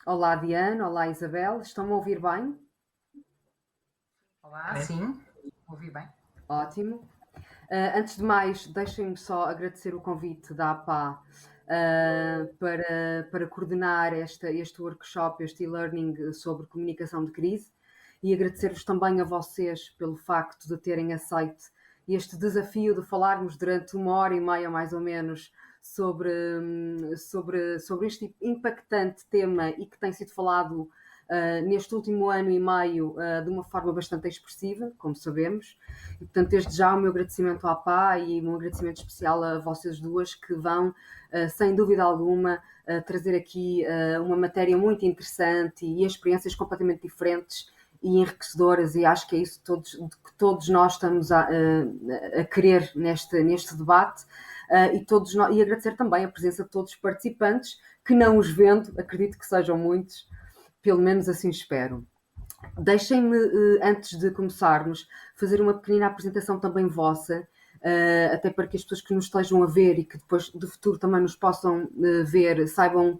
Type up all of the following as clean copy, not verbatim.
Olá, Diana. Olá, Isabel. Estão-me a ouvir bem? Olá, sim, ouvi bem. Ótimo. Antes de mais, deixem-me só agradecer o convite da APA para coordenar este workshop, este e-learning sobre comunicação de crise e agradecer-vos também a vocês pelo facto de terem aceito este desafio de falarmos durante 1 hora e meia, mais ou menos, sobre este impactante tema e que tem sido falado neste último ano e meio de uma forma bastante expressiva, como sabemos. E, portanto, desde já o meu agradecimento à PA e um agradecimento especial a vocês duas que vão, sem dúvida alguma, trazer aqui uma matéria muito interessante e experiências completamente diferentes e enriquecedoras, e acho que é isso que todos nós estamos a querer neste debate. E agradecer também a presença de todos os participantes, que não os vendo, acredito que sejam muitos, pelo menos assim espero. Deixem-me, antes de começarmos, fazer uma pequenina apresentação também vossa, até para que as pessoas que nos estejam a ver e que depois do futuro também nos possam ver, saibam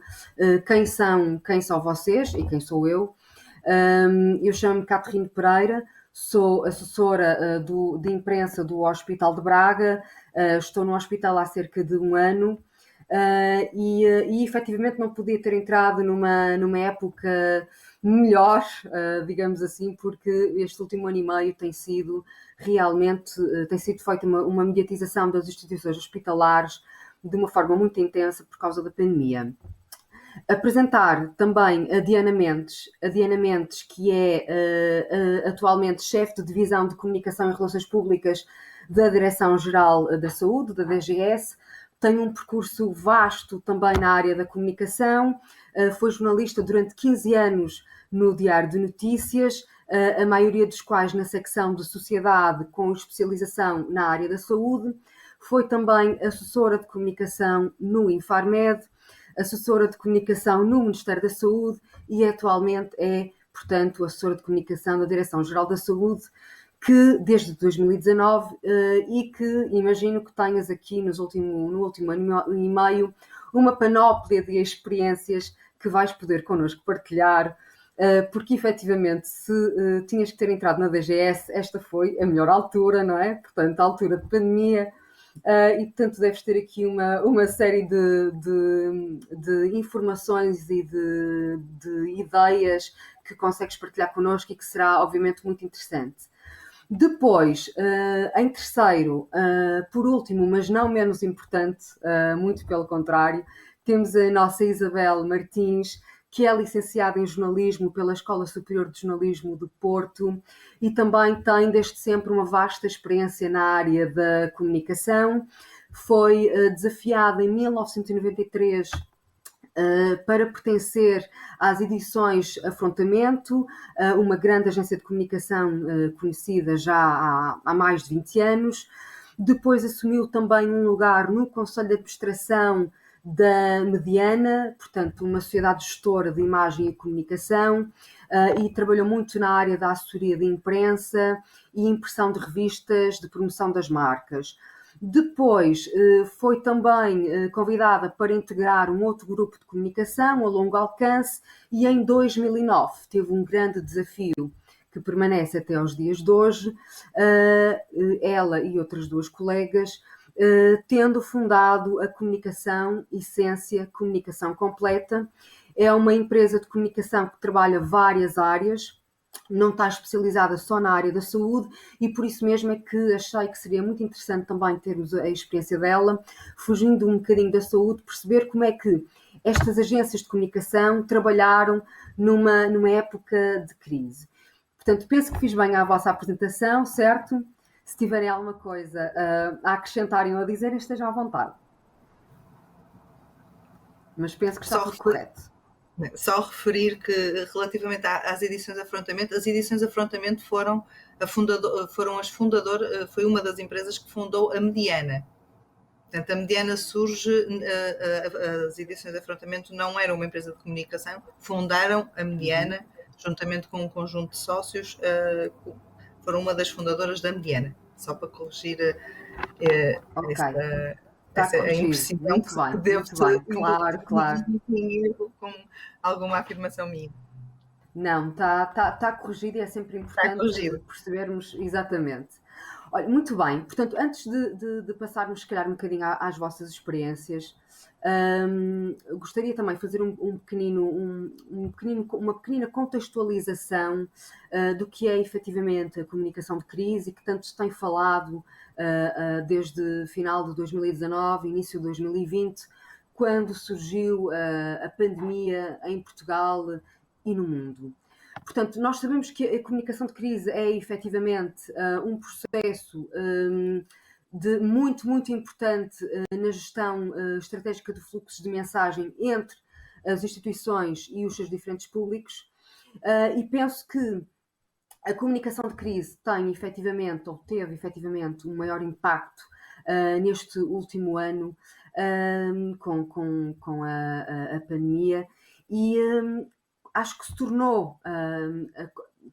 quem são vocês e quem sou eu. Eu chamo-me Caterine Pereira, sou assessora de imprensa do Hospital de Braga, estou no hospital há cerca de 1 ano. E efetivamente não podia ter entrado numa época melhor, digamos assim, porque este último ano e meio tem sido realmente, tem sido feita uma mediatização das instituições hospitalares de uma forma muito intensa por causa da pandemia. Apresentar também a Diana Mendes, que é atualmente chefe de divisão de comunicação e relações públicas da Direção-Geral da Saúde, da DGS. Tem um percurso vasto também na área da comunicação, foi jornalista durante 15 anos no Diário de Notícias, a maioria dos quais na secção de Sociedade, com especialização na área da saúde. Foi também assessora de comunicação no Infarmed, assessora de comunicação no Ministério da Saúde e atualmente é, portanto, assessora de comunicação da Direção-Geral da Saúde, que desde 2019 e que imagino que tenhas aqui no último ano e meio uma panóplia de experiências que vais poder connosco partilhar, porque efetivamente se tinhas que ter entrado na DGS, esta foi a melhor altura, não é? Portanto, a altura de pandemia, e portanto deves ter aqui uma série de informações e de ideias que consegues partilhar connosco e que será obviamente muito interessante. Depois, em terceiro, por último, mas não menos importante, muito pelo contrário, temos a nossa Isabel Martins, que é licenciada em jornalismo pela Escola Superior de Jornalismo do Porto e também tem desde sempre uma vasta experiência na área da comunicação. Foi desafiada em 1993 para pertencer às edições Afrontamento, uma grande agência de comunicação conhecida já há mais de 20 anos. Depois assumiu também um lugar no Conselho de Administração da Mediana, portanto, uma sociedade gestora de imagem e comunicação, e trabalhou muito na área da assessoria de imprensa e impressão de revistas de promoção das marcas. Depois foi também convidada para integrar um outro grupo de comunicação a longo alcance e em 2009 teve um grande desafio que permanece até aos dias de hoje, ela e outras duas colegas, tendo fundado a Comunicação Essência Comunicação Completa. É uma empresa de comunicação que trabalha várias áreas, não está especializada só na área da saúde e por isso mesmo é que achei que seria muito interessante também termos a experiência dela, fugindo um bocadinho da saúde, perceber como é que estas agências de comunicação trabalharam numa época de crise. Portanto, penso que fiz bem à vossa apresentação, certo? Se tiverem alguma coisa a acrescentarem ou a dizerem, estejam à vontade. Mas penso que está tudo correto. Só referir que, relativamente às edições Afrontamento, as edições Afrontamento foram as fundadoras, foi uma das empresas que fundou a Mediana. Portanto, a Mediana surge, as edições Afrontamento não eram uma empresa de comunicação, fundaram a Mediana, juntamente com um conjunto de sócios, foram uma das fundadoras da Mediana, só para corrigir Ok. Está Essa é a corrigido. impressão Muito que bem, devo-te muito bem. Claro, claro. induzir com alguma afirmação minha. Não, está corrigido e é sempre Está importante corrigido. percebermos exatamente. Olha, muito bem, portanto, antes de passarmos, se calhar, um bocadinho às vossas experiências, gostaria também de fazer uma pequenina contextualização do que é efetivamente a comunicação de crise, que tanto se tem falado desde final de 2019, início de 2020, quando surgiu a pandemia em Portugal e no mundo. Portanto, nós sabemos que a comunicação de crise é efetivamente um processo muito importante na gestão estratégica de fluxos de mensagem entre as instituições e os seus diferentes públicos, e penso que a comunicação de crise tem efetivamente, ou teve efetivamente, um maior impacto neste último ano com a pandemia, e acho que se tornou,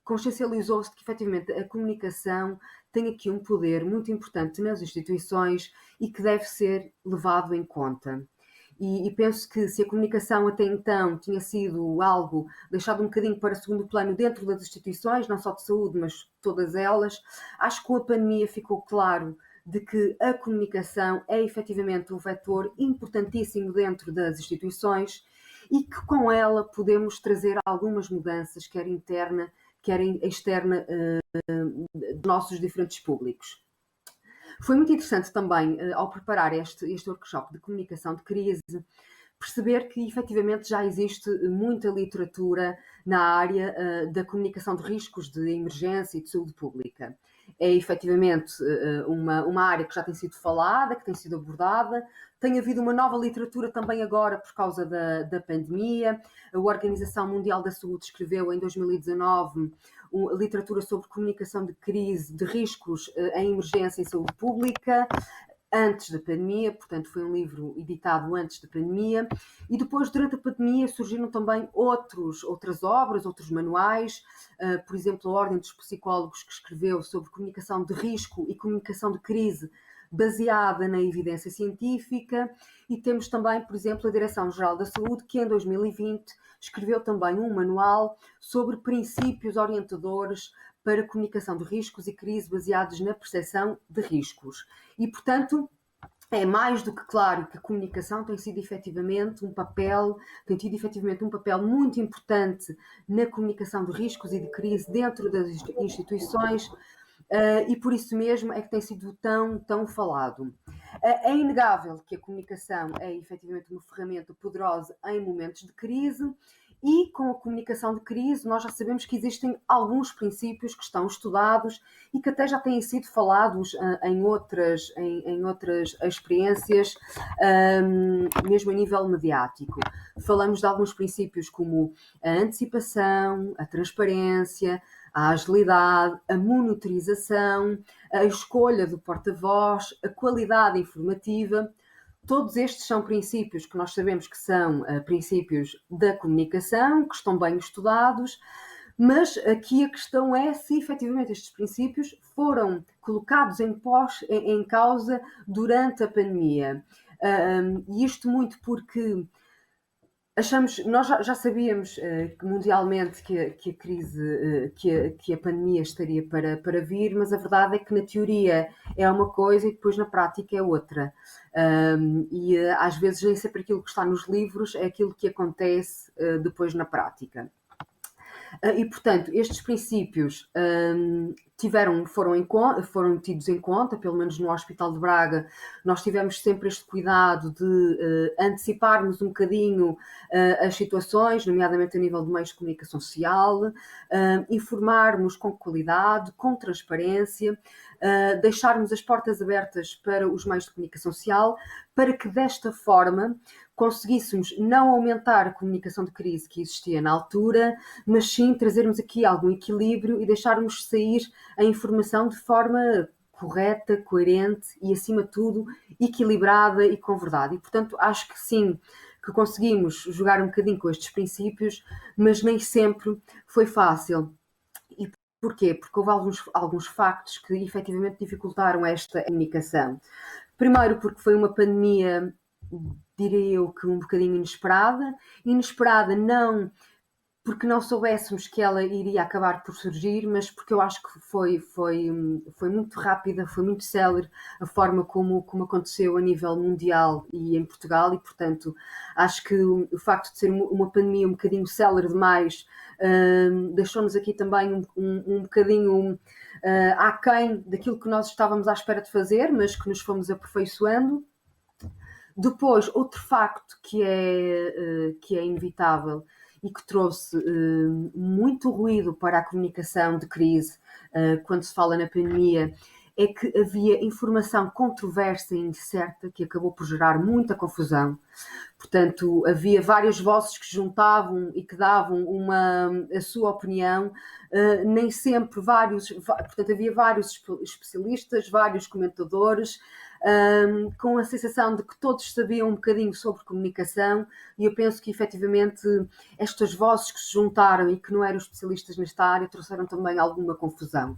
consciencializou-se de que efetivamente a comunicação tem aqui um poder muito importante nas instituições e que deve ser levado em conta. E penso que se a comunicação até então tinha sido algo deixado um bocadinho para segundo plano dentro das instituições, não só de saúde, mas todas elas, acho que com a pandemia ficou claro de que a comunicação é efetivamente um vetor importantíssimo dentro das instituições e que com ela podemos trazer algumas mudanças, quer interna, quer externa, dos nossos diferentes públicos. Foi muito interessante também, ao preparar este workshop de comunicação de crise, perceber que efetivamente já existe muita literatura na área da comunicação de riscos de emergência e de saúde pública. É efetivamente uma área que já tem sido falada, que tem sido abordada. Tem havido uma nova literatura também agora por causa da pandemia. A Organização Mundial da Saúde escreveu em 2019 literatura sobre comunicação de crise, de riscos em emergência em saúde pública, antes da pandemia, portanto foi um livro editado antes da pandemia, e depois durante a pandemia surgiram também outras obras, outros manuais, por exemplo a Ordem dos Psicólogos, que escreveu sobre comunicação de risco e comunicação de crise baseada na evidência científica, e temos também, por exemplo, a Direção-Geral da Saúde, que em 2020 escreveu também um manual sobre princípios orientadores para comunicação de riscos e crise baseados na percepção de riscos. E, portanto, é mais do que claro que a comunicação tem tido efetivamente um papel muito importante na comunicação de riscos e de crise dentro das instituições, e por isso mesmo é que tem sido tão falado. É inegável que a comunicação é efetivamente uma ferramenta poderosa em momentos de crise, e com a comunicação de crise nós já sabemos que existem alguns princípios que estão estudados e que até já têm sido falados em outras experiências, mesmo a nível mediático. Falamos de alguns princípios como a antecipação, a transparência, a agilidade, a monitorização, a escolha do porta-voz, a qualidade informativa. Todos estes são princípios que nós sabemos que são princípios da comunicação, que estão bem estudados, mas aqui a questão é se efetivamente estes princípios foram colocados em causa durante a pandemia. E isto muito porque nós já sabíamos que mundialmente que a crise, que a pandemia estaria para vir, mas a verdade é que na teoria é uma coisa e depois na prática é outra. E às vezes nem sempre aquilo que está nos livros é aquilo que acontece depois na prática. E, portanto, estes princípios foram tidos em conta, pelo menos no Hospital de Braga. Nós tivemos sempre este cuidado de anteciparmos um bocadinho as situações, nomeadamente a nível de meios de comunicação social, informarmos com qualidade, com transparência, deixarmos as portas abertas para os meios de comunicação social, para que desta forma conseguíssemos não aumentar a comunicação de crise que existia na altura, mas sim trazermos aqui algum equilíbrio e deixarmos sair a informação de forma correta, coerente e, acima de tudo, equilibrada e com verdade. E, portanto, acho que sim, que conseguimos jogar um bocadinho com estes princípios, mas nem sempre foi fácil. E porquê? Porque houve alguns factos que efetivamente dificultaram esta comunicação. Primeiro porque foi uma pandemia, diria eu, que um bocadinho inesperada não porque não soubéssemos que ela iria acabar por surgir, mas porque eu acho que foi muito rápida, foi muito célere a forma como aconteceu a nível mundial e em Portugal, e portanto acho que o facto de ser uma pandemia um bocadinho célere demais deixou-nos aqui também um bocadinho aquém daquilo que nós estávamos à espera de fazer, mas que nos fomos aperfeiçoando. Depois, outro facto que é inevitável e que trouxe muito ruído para a comunicação de crise quando se fala na pandemia, é que havia informação controversa e incerta que acabou por gerar muita confusão. Portanto, havia várias vozes que se juntavam e que davam a sua opinião, nem sempre portanto, havia vários especialistas, vários comentadores, com a sensação de que todos sabiam um bocadinho sobre comunicação, e eu penso que efetivamente estas vozes que se juntaram e que não eram especialistas nesta área trouxeram também alguma confusão.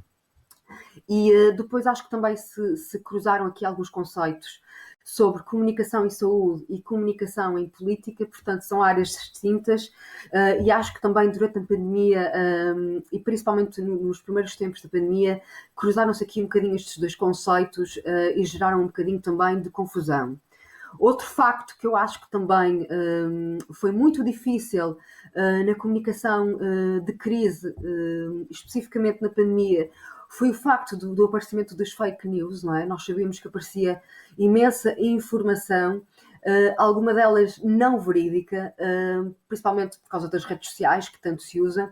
E depois acho que também se cruzaram aqui alguns conceitos sobre comunicação em saúde e comunicação em política, portanto são áreas distintas, e acho que também durante a pandemia, e principalmente nos primeiros tempos da pandemia, cruzaram-se aqui um bocadinho estes dois conceitos e geraram um bocadinho também de confusão. Outro facto que eu acho que também foi muito difícil na comunicação de crise, especificamente na pandemia, foi o facto do aparecimento das fake news, não é? Nós sabíamos que aparecia imensa informação, alguma delas não verídica, principalmente por causa das redes sociais, que tanto se usa,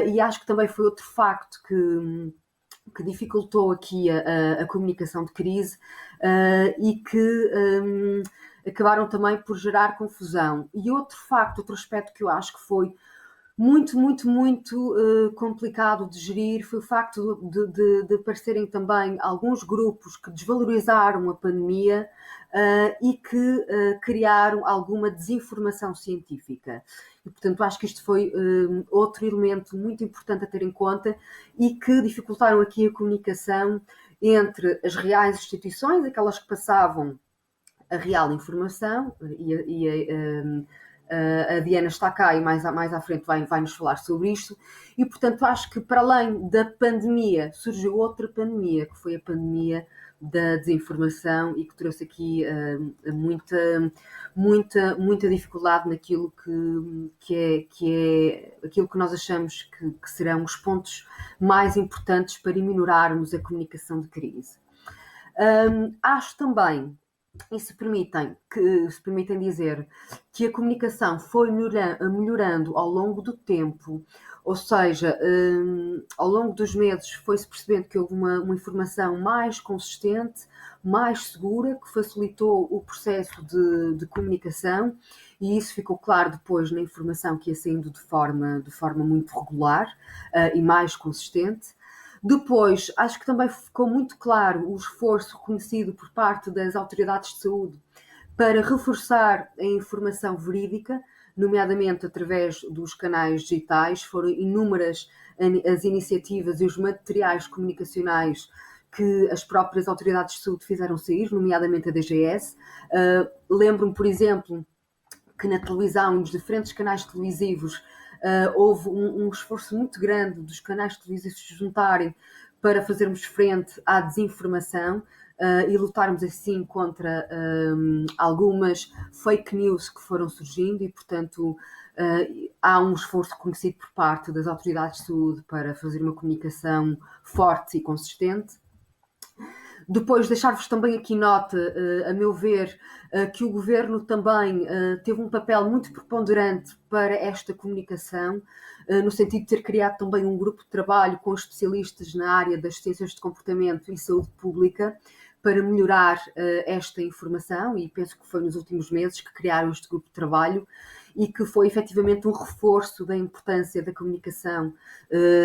e acho que também foi outro facto que dificultou aqui a comunicação de crise e que acabaram também por gerar confusão. E outro aspecto que eu acho que foi muito complicado de gerir foi o facto de aparecerem também alguns grupos que desvalorizaram a pandemia e que criaram alguma desinformação científica. E, portanto, acho que isto foi outro elemento muito importante a ter em conta e que dificultaram aqui a comunicação entre as reais instituições, aquelas que passavam a real informação, a Diana está cá e mais à frente vai-nos falar sobre isto, e portanto acho que para além da pandemia surgiu outra pandemia, que foi a pandemia da desinformação, e que trouxe aqui muita dificuldade naquilo que é aquilo que nós achamos que serão os pontos mais importantes para minorarmos a comunicação de crise. Acho também, e se permitem dizer, que a comunicação foi melhorando ao longo do tempo, ou seja, ao longo dos meses foi-se percebendo que houve uma informação mais consistente, mais segura, que facilitou o processo de comunicação, e isso ficou claro depois na informação que ia saindo de forma muito regular e mais consistente. Depois, acho que também ficou muito claro o esforço reconhecido por parte das autoridades de saúde para reforçar a informação verídica, nomeadamente através dos canais digitais. Foram inúmeras as iniciativas e os materiais comunicacionais que as próprias autoridades de saúde fizeram sair, nomeadamente a DGS. Lembro-me, por exemplo, que na televisão, nos diferentes canais televisivos, houve um esforço muito grande dos canais televisivos se juntarem para fazermos frente à desinformação e lutarmos assim contra algumas fake news que foram surgindo, e portanto há um esforço reconhecido por parte das autoridades de saúde para fazer uma comunicação forte e consistente. Depois, deixar-vos também aqui nota, a meu ver, que o Governo também teve um papel muito preponderante para esta comunicação, no sentido de ter criado também um grupo de trabalho com especialistas na área das ciências de comportamento e saúde pública para melhorar esta informação, e penso que foi nos últimos meses que criaram este grupo de trabalho e que foi efetivamente um reforço da importância da comunicação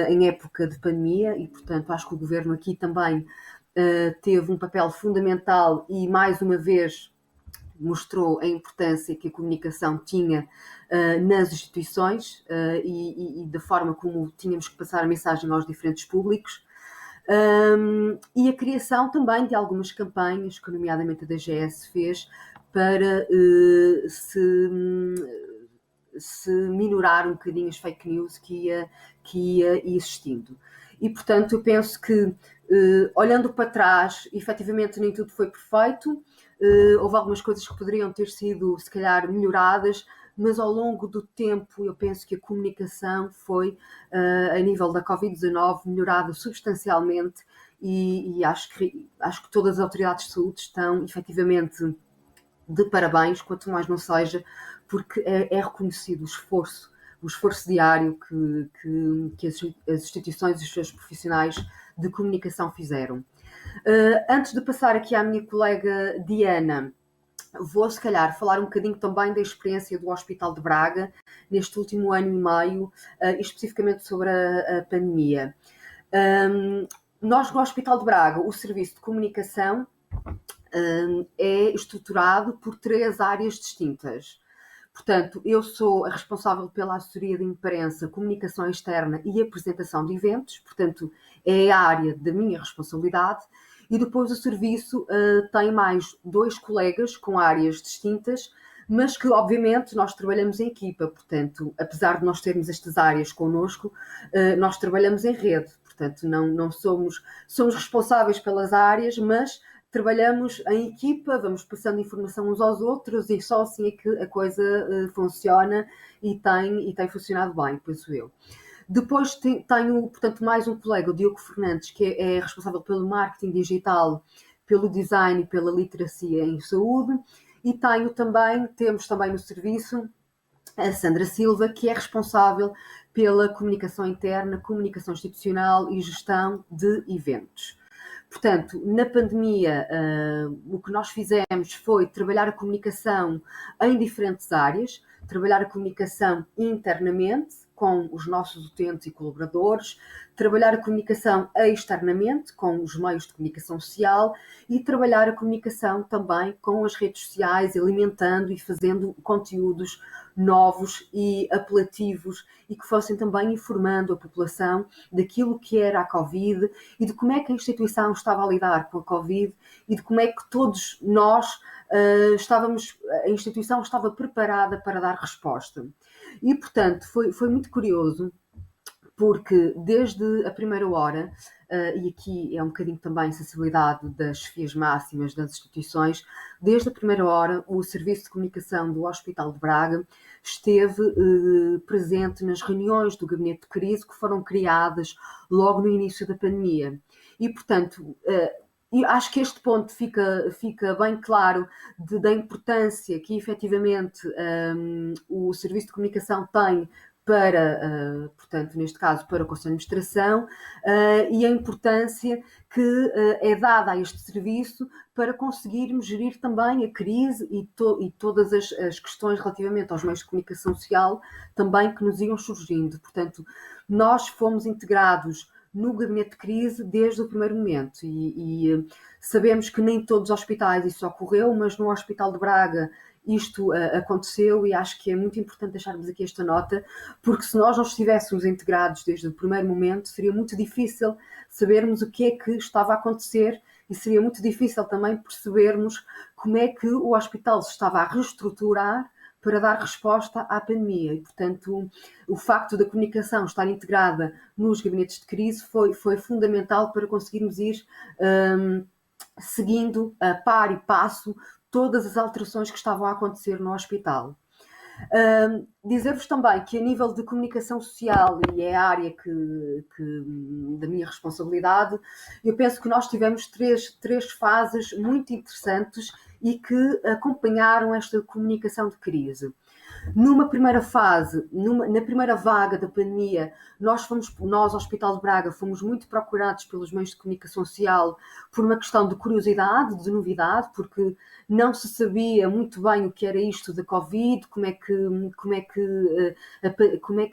em época de pandemia, e portanto acho que o Governo aqui também teve um papel fundamental e mais uma vez mostrou a importância que a comunicação tinha nas instituições e da forma como tínhamos que passar a mensagem aos diferentes públicos. E a criação também de algumas campanhas que, nomeadamente, a DGS fez para se minorar um bocadinho as fake news que ia existindo. E, portanto, eu penso que, olhando para trás, efetivamente nem tudo foi perfeito, houve algumas coisas que poderiam ter sido, se calhar, melhoradas, mas ao longo do tempo eu penso que a comunicação foi, a nível da Covid-19, melhorada substancialmente e acho que todas as autoridades de saúde estão, efetivamente, de parabéns, quanto mais não seja, porque é reconhecido o esforço diário que as instituições e os seus profissionais de comunicação fizeram. Antes de passar aqui à minha colega Diana, vou, se calhar, falar um bocadinho também da experiência do Hospital de Braga neste último ano e meio, especificamente sobre a pandemia. Nós, no Hospital de Braga, o serviço de comunicação é estruturado por 3 áreas distintas. Portanto, eu sou a responsável pela assessoria de imprensa, comunicação externa e apresentação de eventos, portanto, é a área da minha responsabilidade. E depois o serviço tem mais 2 colegas com áreas distintas, mas que, obviamente, nós trabalhamos em equipa. Portanto, apesar de nós termos estas áreas connosco, nós trabalhamos em rede. Portanto, não somos responsáveis pelas áreas, mas trabalhamos em equipa, vamos passando informação uns aos outros e só assim é que a coisa funciona e tem funcionado bem, penso eu. Depois tenho, portanto, mais um colega, o Diogo Fernandes, que é responsável pelo marketing digital, pelo design e pela literacia em saúde. E temos também no serviço a Sandra Silva, que é responsável pela comunicação interna, comunicação institucional e gestão de eventos. Portanto, na pandemia, o que nós fizemos foi trabalhar a comunicação em diferentes áreas, trabalhar a comunicação internamente, com os nossos utentes e colaboradores, trabalhar a comunicação externamente, com os meios de comunicação social e trabalhar a comunicação também com as redes sociais, alimentando e fazendo conteúdos novos e apelativos e que fossem também informando a população daquilo que era a Covid e de como é que a instituição estava a lidar com a Covid e de como é que todos nós a instituição estava preparada para dar resposta. E, portanto, foi muito curioso, porque desde a primeira hora, e aqui é um bocadinho também a sensibilidade das chefias máximas das instituições, desde a primeira hora o Serviço de Comunicação do Hospital de Braga esteve presente nas reuniões do Gabinete de Crise que foram criadas logo no início da pandemia. E, portanto, e acho que este ponto fica bem claro da importância que efetivamente o Serviço de Comunicação tem para, portanto, neste caso, para o Conselho de Administração e a importância que é dada a este serviço para conseguirmos gerir também a crise e todas as questões relativamente aos meios de comunicação social também que nos iam surgindo. Portanto, nós fomos integrados no gabinete de crise desde o primeiro momento e sabemos que nem todos os hospitais isso ocorreu, mas no Hospital de Braga isto aconteceu e acho que é muito importante deixarmos aqui esta nota, porque se nós não estivéssemos integrados desde o primeiro momento, seria muito difícil sabermos o que é que estava a acontecer e seria muito difícil também percebermos como é que o hospital se estava a reestruturar para dar resposta à pandemia. E, portanto, o facto da comunicação estar integrada nos gabinetes de crise foi fundamental para conseguirmos ir seguindo a par e passo todas as alterações que estavam a acontecer no hospital. Dizer-vos também que a nível de comunicação social, e é a área da minha responsabilidade, eu penso que nós tivemos três fases muito interessantes e que acompanharam esta comunicação de crise. Numa primeira fase, na primeira vaga da pandemia, nós, Hospital de Braga, fomos muito procurados pelos meios de comunicação social por uma questão de curiosidade, de novidade, porque não se sabia muito bem o que era isto da Covid, como é que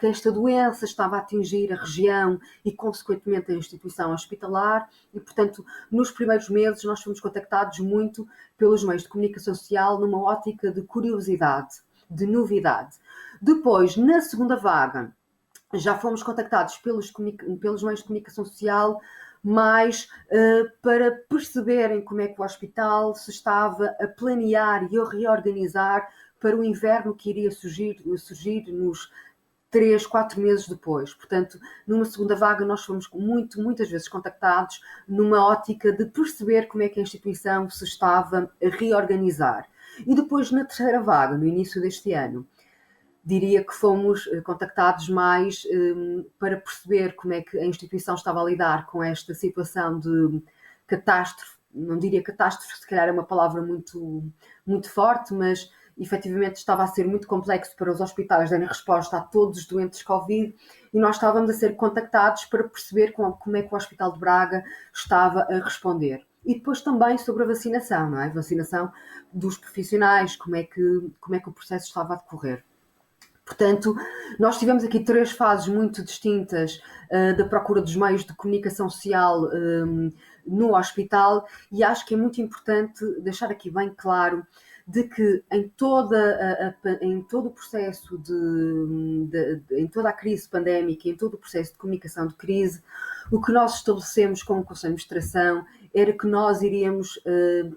esta doença estava a atingir a região e, consequentemente, a instituição hospitalar. E, portanto, nos primeiros meses nós fomos contactados muito pelos meios de comunicação social numa ótica de curiosidade, de novidade. Depois, na segunda vaga, já fomos contactados pelos meios de comunicação social mas para perceberem como é que o hospital se estava a planear e a reorganizar para o inverno que iria surgir nos 3, 4 meses depois. Portanto, numa segunda vaga nós fomos muitas vezes contactados numa ótica de perceber como é que a instituição se estava a reorganizar. E depois, na terceira vaga, no início deste ano, diria que fomos contactados mais para perceber como é que a instituição estava a lidar com esta situação de catástrofe. Não diria catástrofe, se calhar é uma palavra muito forte, mas efetivamente estava a ser muito complexo para os hospitais darem resposta a todos os doentes Covid, e nós estávamos a ser contactados para perceber como é que o Hospital de Braga estava a responder. E depois também sobre a vacinação, não é? Vacinação dos profissionais, como é que o processo estava a decorrer. Portanto, nós tivemos aqui 3 fases muito distintas da procura dos meios de comunicação social no hospital, e acho que é muito importante deixar aqui bem claro de que em todo o processo em toda a crise pandémica, em todo o processo de comunicação de crise, o que nós estabelecemos com o Conselho de Administração era que nós iríamos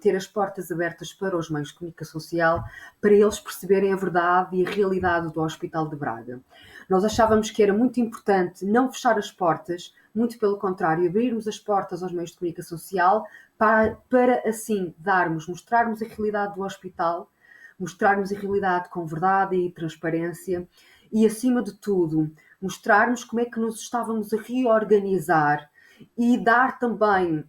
ter as portas abertas para os meios de comunicação social, para eles perceberem a verdade e a realidade do Hospital de Braga. Nós achávamos que era muito importante não fechar as portas, muito pelo contrário, abrirmos as portas aos meios de comunicação social para assim mostrarmos a realidade do hospital, mostrarmos a realidade com verdade e transparência e, acima de tudo, mostrarmos como é que nos estávamos a reorganizar e dar também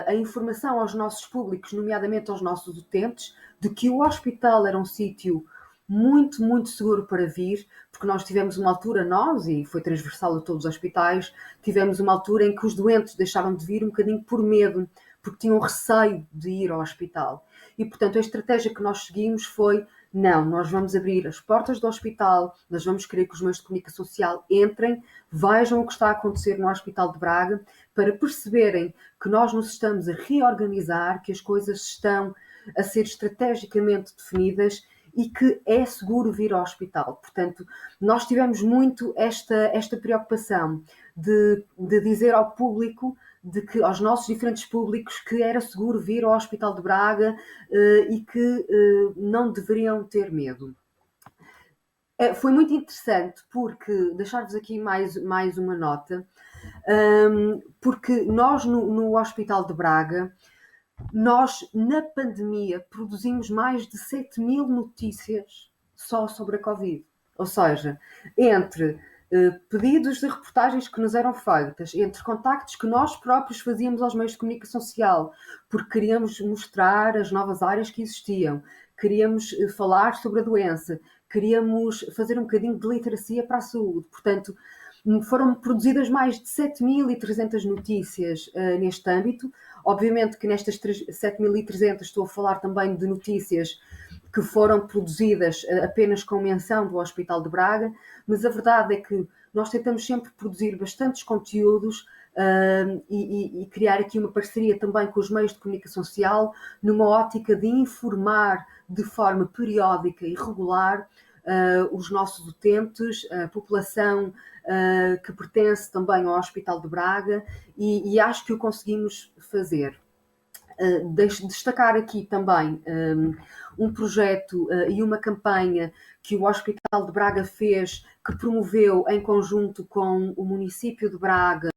a informação aos nossos públicos, nomeadamente aos nossos utentes, de que o hospital era um sítio muito, muito seguro para vir, porque nós tivemos uma altura, e foi transversal a todos os hospitais, tivemos uma altura em que os doentes deixaram de vir um bocadinho por medo, porque tinham receio de ir ao hospital. E, portanto, a estratégia que nós seguimos foi: não, nós vamos abrir as portas do hospital, nós vamos querer que os meios de comunicação social entrem, vejam o que está a acontecer no Hospital de Braga, para perceberem que nós nos estamos a reorganizar, que as coisas estão a ser estrategicamente definidas e que é seguro vir ao hospital. Portanto, nós tivemos muito esta preocupação de dizer ao público, aos nossos diferentes públicos, que era seguro vir ao Hospital de Braga e que não deveriam ter medo. Foi muito interessante, porque, deixar-vos aqui mais uma nota, porque nós no Hospital de Braga, nós na pandemia produzimos mais de 7.000 notícias só sobre a Covid. Ou seja, entre pedidos de reportagens que nos eram feitas, entre contactos que nós próprios fazíamos aos meios de comunicação social, porque queríamos mostrar as novas áreas que existiam, queríamos falar sobre a doença, queríamos fazer um bocadinho de literacia para a saúde. Portanto, foram produzidas mais de 7.300 notícias neste âmbito. Obviamente que nestas 7.300 estou a falar também de notícias que foram produzidas apenas com menção do Hospital de Braga, mas a verdade é que nós tentamos sempre produzir bastantes conteúdos e criar aqui uma parceria também com os meios de comunicação social, numa ótica de informar de forma periódica e regular os nossos utentes, a população que pertence também ao Hospital de Braga, e acho que o conseguimos fazer. Deixo destacar aqui também um projeto e uma campanha que o Hospital de Braga fez, que promoveu em conjunto com o município de Braga,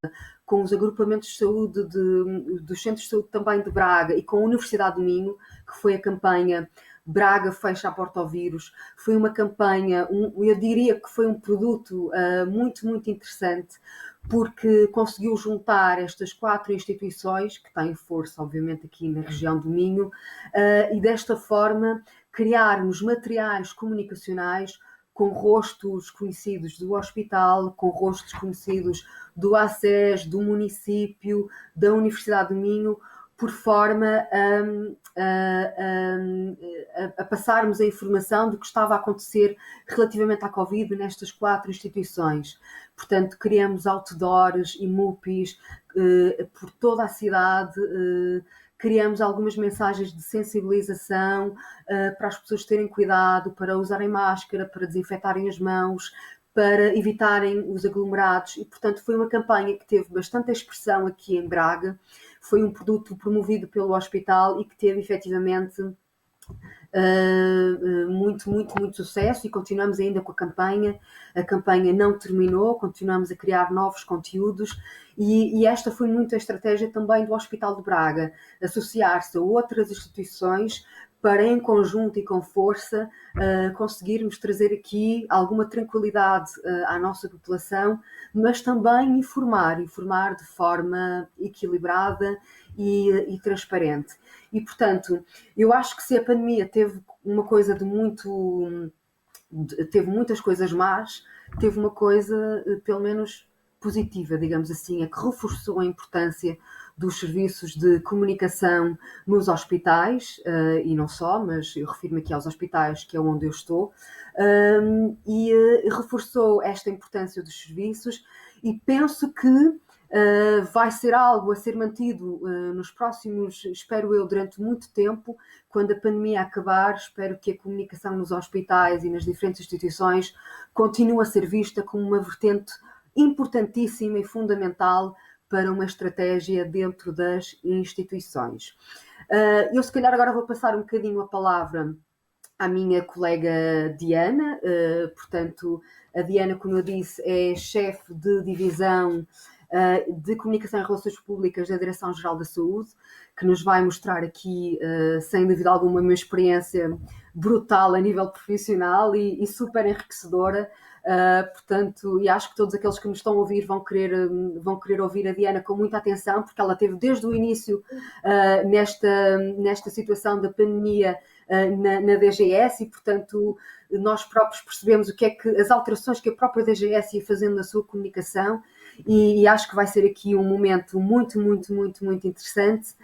com os agrupamentos de saúde dos centros de saúde também de Braga e com a Universidade do Minho, que foi a campanha Braga fecha a porta ao vírus. Foi uma campanha, eu diria que foi um produto muito, muito interessante, porque conseguiu juntar estas 4 instituições, que têm força, obviamente, aqui na região do Minho, e desta forma criarmos materiais comunicacionais com rostos conhecidos do hospital, com rostos conhecidos do ACES, do município, da Universidade do Minho, por forma a passarmos a informação do que estava a acontecer relativamente à Covid nestas 4 instituições. Portanto, criamos outdoors e MUPIs por toda a cidade, criamos algumas mensagens de sensibilização para as pessoas terem cuidado, para usarem máscara, para desinfetarem as mãos, para evitarem os aglomerados e, portanto, foi uma campanha que teve bastante expressão aqui em Braga. Foi um produto promovido pelo hospital e que teve efetivamente muito sucesso e continuamos ainda com a campanha não terminou, continuamos a criar novos conteúdos e esta foi muito a estratégia também do Hospital de Braga, associar-se a outras instituições para em conjunto e com força conseguirmos trazer aqui alguma tranquilidade à nossa população, mas também informar de forma equilibrada e transparente. E, portanto, eu acho que se a pandemia teve uma coisa teve muitas coisas más, teve uma coisa, pelo menos, positiva, digamos assim, que reforçou a importância dos serviços de comunicação nos hospitais, e não só, mas eu refiro-me aqui aos hospitais, que é onde eu estou, e reforçou esta importância dos serviços e penso que vai ser algo a ser mantido nos próximos, espero eu, durante muito tempo. Quando a pandemia acabar, espero que a comunicação nos hospitais e nas diferentes instituições continue a ser vista como uma vertente importantíssima e fundamental para uma estratégia dentro das instituições. Eu, se calhar, agora vou passar um bocadinho a palavra à minha colega Diana. Portanto, a Diana, como eu disse, é chefe de divisão de Comunicação e Relações Públicas da Direção-Geral da Saúde, que nos vai mostrar aqui, sem dúvida alguma, uma experiência brutal a nível profissional e super enriquecedora. Portanto, e acho que todos aqueles que nos estão a ouvir vão querer ouvir a Diana com muita atenção, porque ela teve desde o início nesta situação da pandemia na DGS e, portanto, nós próprios percebemos o que é que as alterações que a própria DGS ia fazendo na sua comunicação e acho que vai ser aqui um momento muito interessante.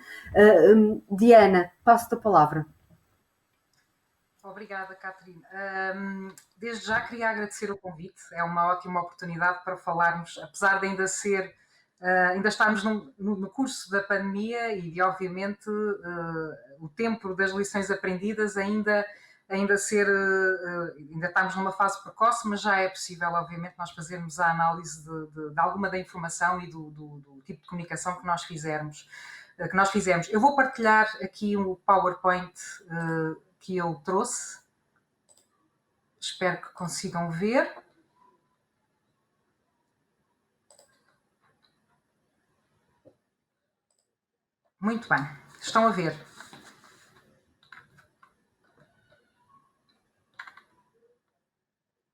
Diana, passo-te a palavra. Obrigada, Catarina. Desde já queria agradecer o convite, é uma ótima oportunidade para falarmos, apesar de ainda estarmos no curso da pandemia e de, obviamente, o tempo das lições aprendidas ainda estamos numa fase precoce, mas já é possível, obviamente, nós fazermos a análise de alguma da informação e do tipo de comunicação que nós fizemos. Eu vou partilhar aqui um PowerPoint que eu trouxe. Espero que consigam ver. Muito bem, estão a ver.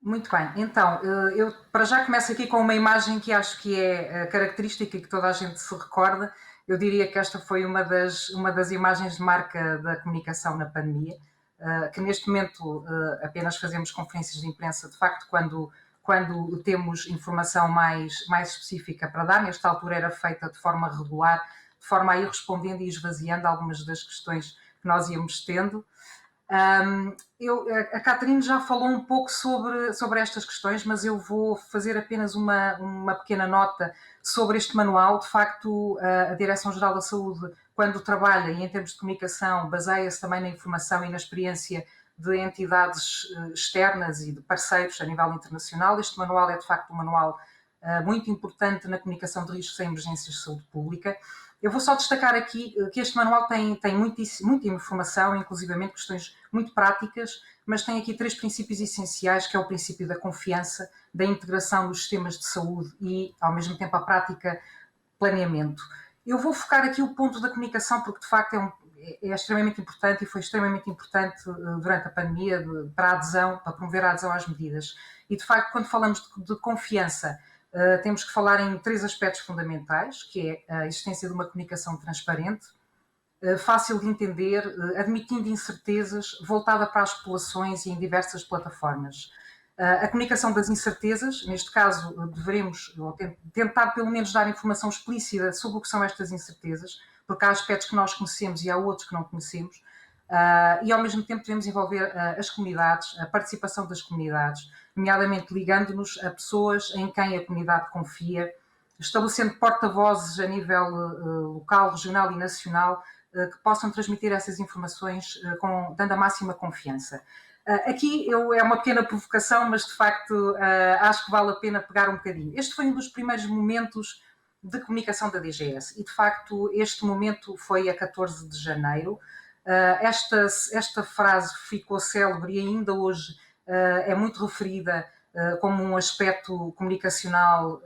Muito bem, então, eu para já começo aqui com uma imagem que acho que é característica e que toda a gente se recorda. Eu diria que esta foi uma das imagens de marca da comunicação na pandemia, que neste momento apenas fazemos conferências de imprensa, de facto, quando temos informação mais específica para dar. Nesta altura era feita de forma regular, de forma a ir respondendo e esvaziando algumas das questões que nós íamos tendo. A Catarina já falou um pouco sobre estas questões, mas eu vou fazer apenas uma pequena nota sobre este manual. De facto, a Direção-Geral da Saúde, quando trabalha e em termos de comunicação, baseia-se também na informação e na experiência de entidades externas e de parceiros a nível internacional. Este manual é, de facto, um manual muito importante na comunicação de riscos em emergências de saúde pública. Eu vou só destacar aqui que este manual tem muita informação, inclusivamente questões muito práticas, mas tem aqui 3 princípios essenciais, que é o princípio da confiança, da integração dos sistemas de saúde e, ao mesmo tempo, a prática planeamento. Eu vou focar aqui o ponto da comunicação, porque, de facto, é extremamente importante e foi extremamente importante durante a pandemia para promover a adesão às medidas. E, de facto, quando falamos de confiança, temos que falar em 3 aspectos fundamentais, que é a existência de uma comunicação transparente, fácil de entender, admitindo incertezas, voltada para as populações e em diversas plataformas. A comunicação das incertezas, neste caso, devemos tentar pelo menos dar informação explícita sobre o que são estas incertezas, porque há aspectos que nós conhecemos e há outros que não conhecemos, e ao mesmo tempo devemos envolver as comunidades, a participação das comunidades, nomeadamente ligando-nos a pessoas em quem a comunidade confia, estabelecendo porta-vozes a nível local, regional e nacional que possam transmitir essas informações dando a máxima confiança. É uma pequena provocação, mas de facto acho que vale a pena pegar um bocadinho. Este foi um dos primeiros momentos de comunicação da DGS e de facto este momento foi a 14 de janeiro. Esta frase ficou célebre e ainda hoje é muito referida como um aspecto comunicacional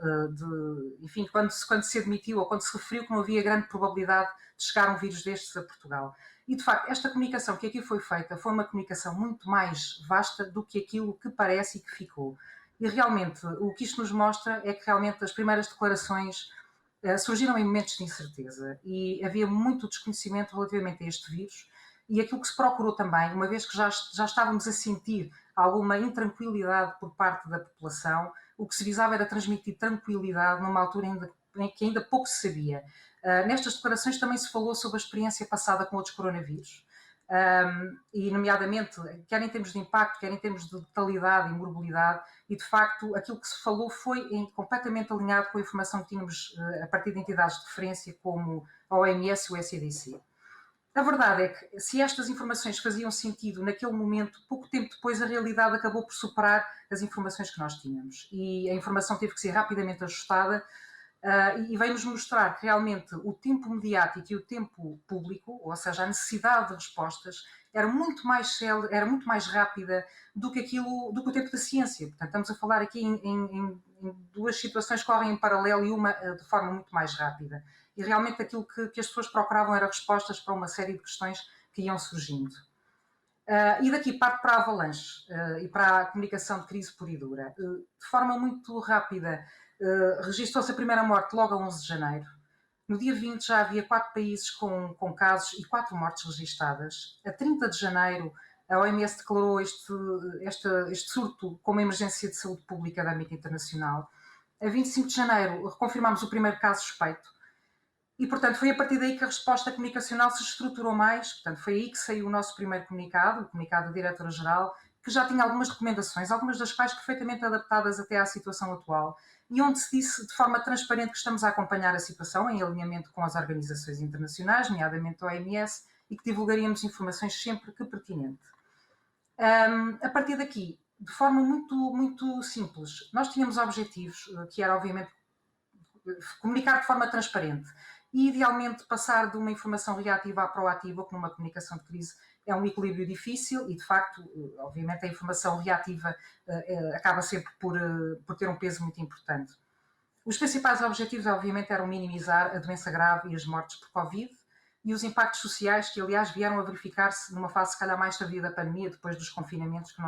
enfim, quando se admitiu ou quando se referiu que não havia grande probabilidade de chegar um vírus destes a Portugal. E, de facto, esta comunicação que aqui foi feita foi uma comunicação muito mais vasta do que aquilo que parece e que ficou. E, realmente, o que isto nos mostra é que, realmente, as primeiras declarações surgiram em momentos de incerteza e havia muito desconhecimento relativamente a este vírus e aquilo que se procurou também, uma vez que já estávamos a sentir alguma intranquilidade por parte da população, o que se visava era transmitir tranquilidade numa altura em que ainda pouco se sabia. Nestas declarações também se falou sobre a experiência passada com outros coronavírus, e nomeadamente, quer em termos de impacto, quer em termos de letalidade e morbilidade, e de facto aquilo que se falou foi completamente alinhado com a informação que tínhamos a partir de entidades de referência como a OMS e o SCDC. A verdade é que, se estas informações faziam sentido naquele momento, pouco tempo depois a realidade acabou por superar as informações que nós tínhamos. E a informação teve que ser rapidamente ajustada e veio-nos mostrar que realmente o tempo mediático e o tempo público, ou seja, a necessidade de respostas, era muito mais célere, era muito mais rápida do que o tempo da ciência. Portanto, estamos a falar aqui em duas situações que correm em paralelo e uma de forma muito mais rápida. E realmente aquilo que as pessoas procuravam eram respostas para uma série de questões que iam surgindo. E daqui parte para a avalanche e para a comunicação de crise pura e dura. De forma muito rápida, registrou-se a primeira morte logo a 11 de janeiro. No dia 20 já havia 4 países com casos e 4 mortes registadas. A 30 de janeiro a OMS declarou este surto como emergência de saúde pública de âmbito internacional. A 25 de janeiro reconfirmámos o primeiro caso suspeito. E, portanto, foi a partir daí que a resposta comunicacional se estruturou mais. Portanto, foi aí que saiu o nosso primeiro comunicado, o comunicado da Diretora-Geral, que já tinha algumas recomendações, algumas das quais perfeitamente adaptadas até à situação atual, e onde se disse de forma transparente que estamos a acompanhar a situação em alinhamento com as organizações internacionais, nomeadamente a OMS, e que divulgaríamos informações sempre que pertinente. A partir daqui, de forma muito, muito simples, nós tínhamos objetivos, que era, obviamente, comunicar de forma transparente e, idealmente, passar de uma informação reativa à proativa, que numa comunicação de crise é um equilíbrio difícil e, de facto, obviamente, a informação reativa acaba sempre por ter um peso muito importante. Os principais objetivos, obviamente, eram minimizar a doença grave e as mortes por Covid e os impactos sociais que, aliás, vieram a verificar-se numa fase, se calhar, mais tardia da pandemia, depois dos confinamentos que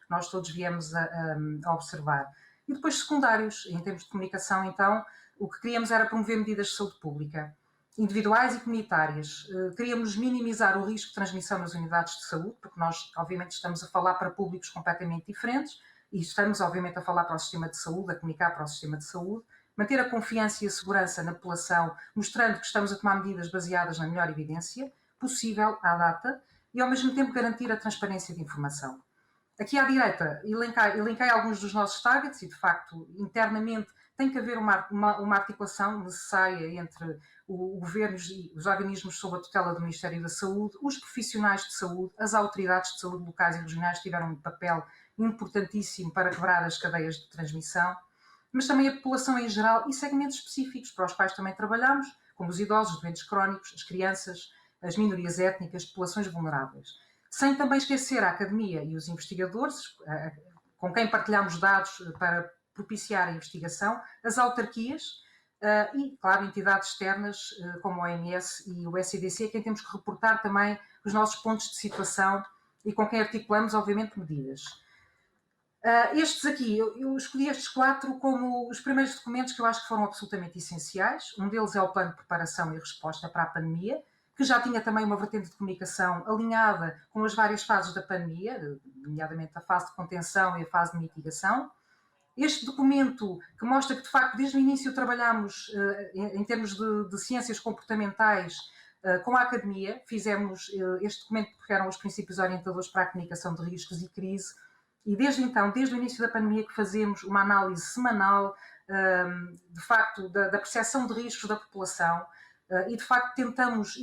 nós todos viemos a observar. E depois secundários, em termos de comunicação, então, o que queríamos era promover medidas de saúde pública, individuais e comunitárias. Queríamos minimizar o risco de transmissão nas unidades de saúde, porque nós, obviamente, estamos a falar para públicos completamente diferentes e estamos, obviamente, a falar para o sistema de saúde, a comunicar para o sistema de saúde, manter a confiança e a segurança na população, mostrando que estamos a tomar medidas baseadas na melhor evidência possível à data e, ao mesmo tempo, garantir a transparência de informação. Aqui à direita, elenquei alguns dos nossos targets e, de facto, internamente tem que haver uma articulação necessária entre o governo e os organismos sob a tutela do Ministério da Saúde, os profissionais de saúde, as autoridades de saúde locais e regionais tiveram um papel importantíssimo para quebrar as cadeias de transmissão, mas também a população em geral e segmentos específicos para os quais também trabalhamos, como os idosos, os doentes crónicos, as crianças, as minorias étnicas, populações vulneráveis. Sem também esquecer a academia e os investigadores, com quem partilhamos dados para propiciar a investigação, as autarquias e, claro, entidades externas como a OMS e o SCDC, a quem temos que reportar também os nossos pontos de situação e com quem articulamos, obviamente, medidas. Estes aqui, eu escolhi estes 4 como os primeiros documentos que eu acho que foram absolutamente essenciais. Um deles é o Plano de Preparação e Resposta para a Pandemia, que já tinha também uma vertente de comunicação alinhada com as várias fases da pandemia, nomeadamente a fase de contenção e a fase de mitigação. Este documento que mostra que, de facto, desde o início trabalhámos em termos de ciências comportamentais com a academia, fizemos este documento que eram os princípios orientadores para a comunicação de riscos e crise, e desde então, desde o início da pandemia, que fazemos uma análise semanal, de facto, da percepção de riscos da população, E de facto tentamos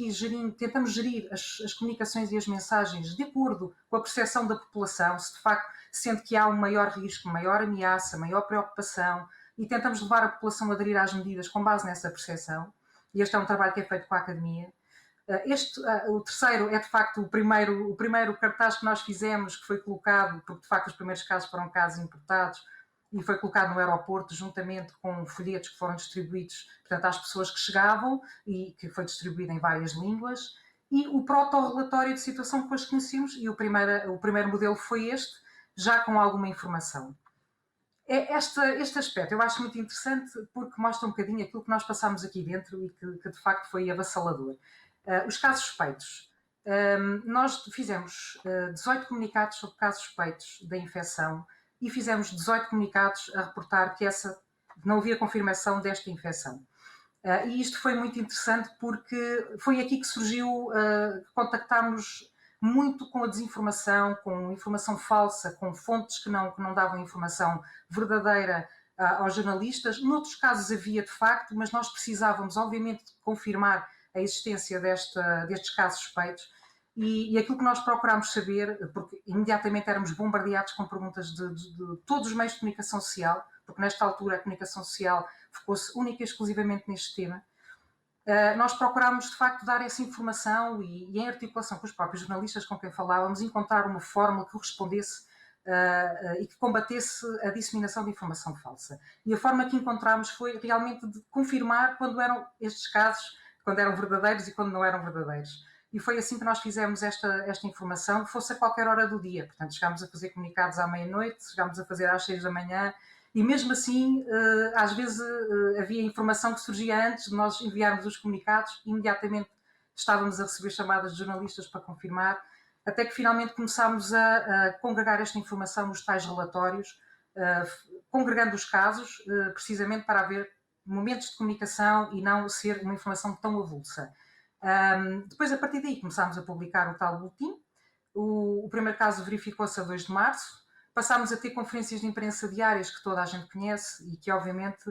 gerir as comunicações e as mensagens de acordo com a percepção da população, se de facto sente que há um maior risco, maior ameaça, maior preocupação, e tentamos levar a população a aderir às medidas com base nessa percepção. E este é um trabalho que é feito com a Academia. O terceiro é de facto o primeiro cartaz que nós fizemos, que foi colocado, porque de facto os primeiros casos foram casos importados, e foi colocado no aeroporto juntamente com folhetos que foram distribuídos, portanto, às pessoas que chegavam, e que foi distribuído em várias línguas, e o proto-relatório de situação que hoje conhecemos, e o primeiro modelo foi este, já com alguma informação. Este aspecto eu acho muito interessante porque mostra um bocadinho aquilo que nós passámos aqui dentro e que de facto foi avassalador. Os casos suspeitos. Nós fizemos 18 comunicados sobre casos suspeitos da infecção e fizemos 18 comunicados a reportar que não havia confirmação desta infecção. E isto foi muito interessante porque foi aqui que surgiu, contactámos muito com a desinformação, com informação falsa, com fontes que não davam informação verdadeira aos jornalistas. Noutros casos havia de facto, mas nós precisávamos obviamente de confirmar a existência destes casos suspeitos. E aquilo que nós procurámos saber, porque imediatamente éramos bombardeados com perguntas de todos os meios de comunicação social, porque nesta altura a comunicação social focou-se única e exclusivamente neste tema, nós procurámos de facto dar essa informação e em articulação com os próprios jornalistas com quem falávamos, encontrar uma fórmula que respondesse e que combatesse a disseminação de informação falsa. E a forma que encontramos foi realmente de confirmar quando eram estes casos, quando eram verdadeiros e quando não eram verdadeiros. E foi assim que nós fizemos esta informação, fosse a qualquer hora do dia. Portanto, chegámos a fazer comunicados à meia-noite, chegámos a fazer às 6 da manhã, e mesmo assim, às vezes havia informação que surgia antes de nós enviarmos os comunicados, e imediatamente estávamos a receber chamadas de jornalistas para confirmar, até que finalmente começámos a congregar esta informação nos tais relatórios, congregando os casos, precisamente para haver momentos de comunicação e não ser uma informação tão avulsa. Depois, a partir daí, começámos a publicar o tal boletim. O primeiro caso verificou-se a 2 de março. Passámos a ter conferências de imprensa diárias que toda a gente conhece e que, obviamente,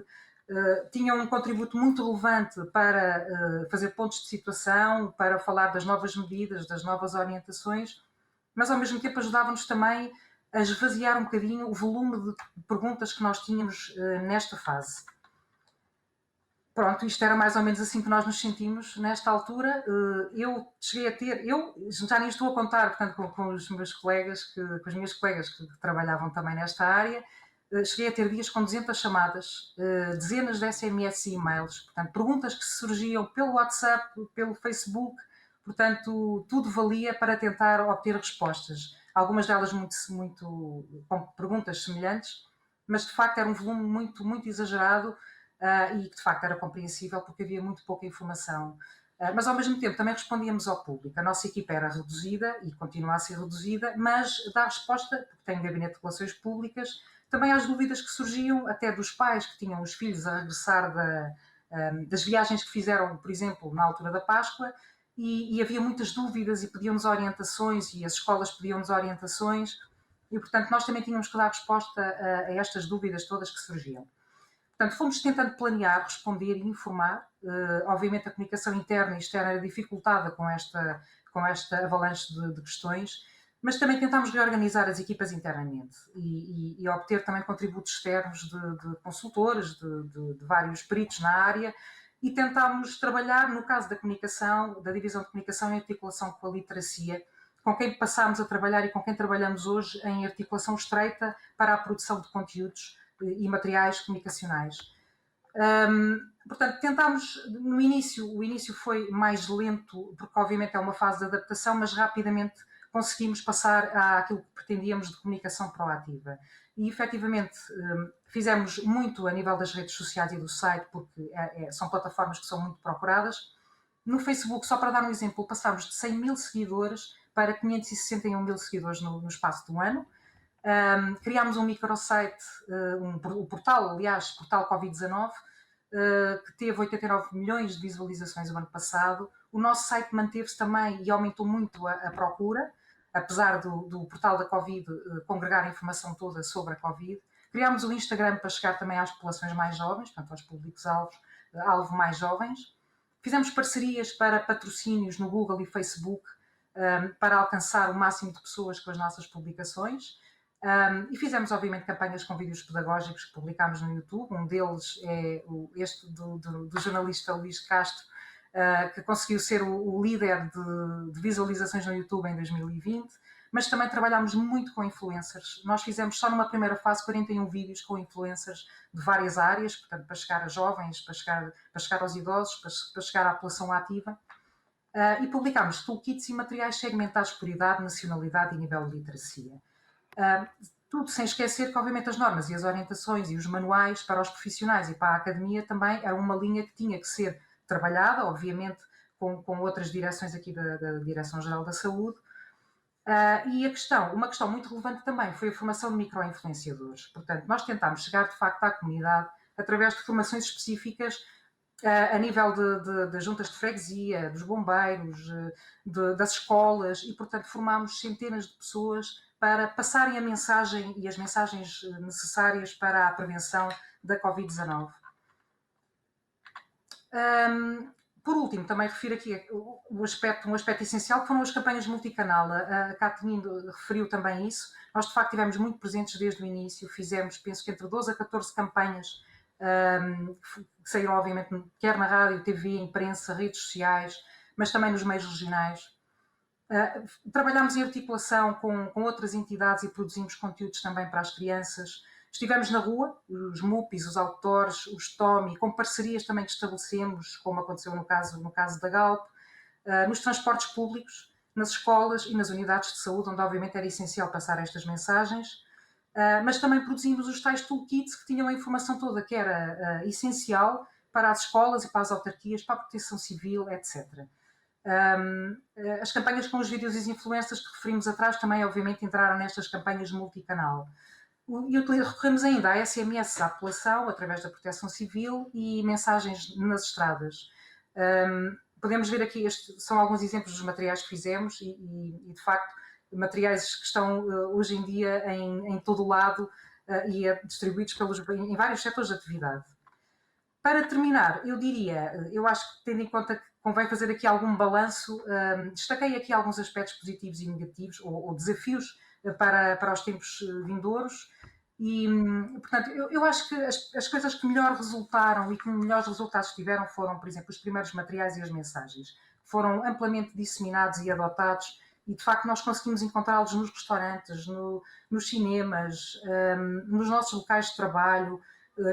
tinham um contributo muito relevante para fazer pontos de situação, para falar das novas medidas, das novas orientações, mas, ao mesmo tempo, ajudavam-nos também a esvaziar um bocadinho o volume de perguntas que nós tínhamos nesta fase. Pronto, isto era mais ou menos assim que nós nos sentimos nesta altura. Eu cheguei a ter, já nem estou a contar, portanto, com os meus colegas, com as minhas colegas que trabalhavam também nesta área, cheguei a ter dias com 200 chamadas, dezenas de SMS e e-mails, portanto, perguntas que surgiam pelo WhatsApp, pelo Facebook, portanto, tudo valia para tentar obter respostas. Algumas delas muito com perguntas semelhantes, mas de facto era um volume muito, muito exagerado. E que de facto era compreensível porque havia muito pouca informação. Mas ao mesmo tempo também respondíamos ao público. A nossa equipa era reduzida e continua a ser reduzida, mas dá resposta, porque tem um gabinete de relações públicas, também às dúvidas que surgiam até dos pais que tinham os filhos a regressar das viagens que fizeram, por exemplo, na altura da Páscoa, e havia muitas dúvidas e pediam-nos orientações e as escolas pediam-nos orientações e, portanto, nós também tínhamos que dar resposta a estas dúvidas todas que surgiam. Portanto, fomos tentando planear, responder e informar. Obviamente a comunicação interna e externa era dificultada com esta avalanche de questões, mas também tentámos reorganizar as equipas internamente e obter também contributos externos de consultores, de vários peritos na área, e tentámos trabalhar, no caso da comunicação, da divisão de comunicação, em articulação com a literacia, com quem passámos a trabalhar e com quem trabalhamos hoje em articulação estreita para a produção de conteúdos e materiais comunicacionais. Portanto, tentámos, o início foi mais lento, porque obviamente é uma fase de adaptação, mas rapidamente conseguimos passar àquilo que pretendíamos de comunicação proativa. E, efetivamente, fizemos muito a nível das redes sociais e do site, porque são plataformas que são muito procuradas. No Facebook, só para dar um exemplo, passámos de 100 mil seguidores para 561 mil seguidores no espaço de um ano. Criámos um microsite, o portal Covid-19, que teve 89 milhões de visualizações no ano passado. O nosso site manteve-se também e aumentou muito a procura, apesar do portal da Covid congregar a informação toda sobre a Covid. Criámos o Instagram para chegar também às populações mais jovens, portanto aos públicos-alvo mais jovens. Fizemos parcerias para patrocínios no Google e Facebook para alcançar o máximo de pessoas com as nossas publicações. E fizemos, obviamente, campanhas com vídeos pedagógicos que publicámos no YouTube. Um deles é este do jornalista Luís Castro, que conseguiu ser o líder de visualizações no YouTube em 2020. Mas também trabalhámos muito com influencers. Nós fizemos só numa primeira fase 41 vídeos com influencers de várias áreas, portanto, para chegar a jovens, para chegar aos idosos, para chegar à população ativa. E publicámos toolkits e materiais segmentados por idade, nacionalidade e nível de literacia. Tudo sem esquecer que, obviamente, as normas e as orientações e os manuais para os profissionais e para a academia também eram uma linha que tinha que ser trabalhada, obviamente, com outras direções aqui da Direção-Geral da Saúde. E uma questão muito relevante também foi a formação de micro-influenciadores. Portanto, nós tentámos chegar, de facto, à comunidade através de formações específicas a nível de juntas de freguesia, dos bombeiros, das escolas, e, portanto, formámos centenas de pessoas para passarem a mensagem e as mensagens necessárias para a prevenção da Covid-19. Por último, também refiro aqui um aspecto essencial, que foram as campanhas multicanal. A Catarina referiu também isso. Nós, de facto, estivemos muito presentes desde o início. Fizemos, penso que entre 12 a 14 campanhas que saíram, obviamente, quer na rádio, TV, imprensa, redes sociais, mas também nos meios regionais. Trabalhámos em articulação com outras entidades e produzimos conteúdos também para as crianças. Estivemos na rua, os MUPIs, os outdoors, os TOMI, com parcerias também que estabelecemos, como aconteceu no caso da Galp, nos transportes públicos, nas escolas e nas unidades de saúde, onde obviamente era essencial passar estas mensagens, mas também produzimos os tais toolkits que tinham a informação toda que era essencial para as escolas e para as autarquias, para a proteção civil, etc. As campanhas com os vídeos e as influências que referimos atrás também, obviamente, entraram nestas campanhas multicanal. E recorremos ainda a SMS à população, através da proteção civil e mensagens nas estradas. Podemos ver aqui, estes são alguns exemplos dos materiais que fizemos e de facto, materiais que estão hoje em dia em todo o lado e distribuídos em vários setores de atividade. Para terminar, eu acho que, tendo em conta que convém fazer aqui algum balanço, destaquei aqui alguns aspectos positivos e negativos, ou desafios para os tempos vindouros, e, portanto, eu acho que as coisas que melhor resultaram e que melhores resultados tiveram foram, por exemplo, os primeiros materiais e as mensagens. Foram amplamente disseminados e adotados, e de facto nós conseguimos encontrá-los nos restaurantes, nos cinemas, nos nossos locais de trabalho,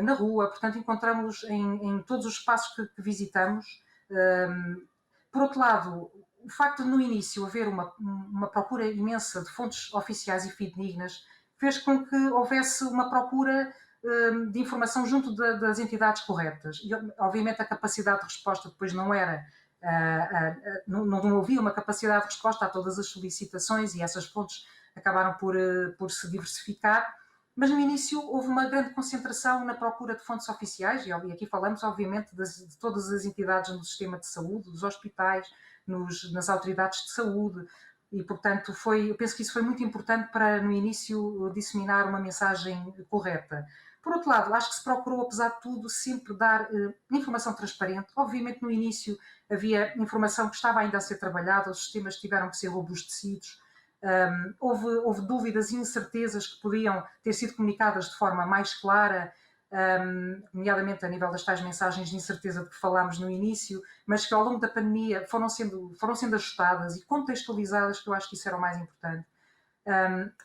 na rua, portanto encontramos em todos os espaços que visitamos. Por outro lado, o facto de no início haver uma procura imensa de fontes oficiais e fidedignas fez com que houvesse uma procura de informação junto das entidades corretas. E, obviamente, a capacidade de resposta depois não era... não havia uma capacidade de resposta a todas as solicitações e essas fontes acabaram por se diversificar. Mas no início houve uma grande concentração na procura de fontes oficiais, e aqui falamos, obviamente, de todas as entidades no sistema de saúde, dos hospitais, nas autoridades de saúde, e, portanto, eu penso que isso foi muito importante para, no início, disseminar uma mensagem correta. Por outro lado, acho que se procurou, apesar de tudo, sempre dar informação transparente. Obviamente, no início havia informação que estava ainda a ser trabalhada, os sistemas tiveram que ser robustecidos, houve dúvidas e incertezas que podiam ter sido comunicadas de forma mais clara, nomeadamente a nível das tais mensagens de incerteza de que falámos no início, mas que ao longo da pandemia foram sendo ajustadas e contextualizadas, que eu acho que isso era o mais importante.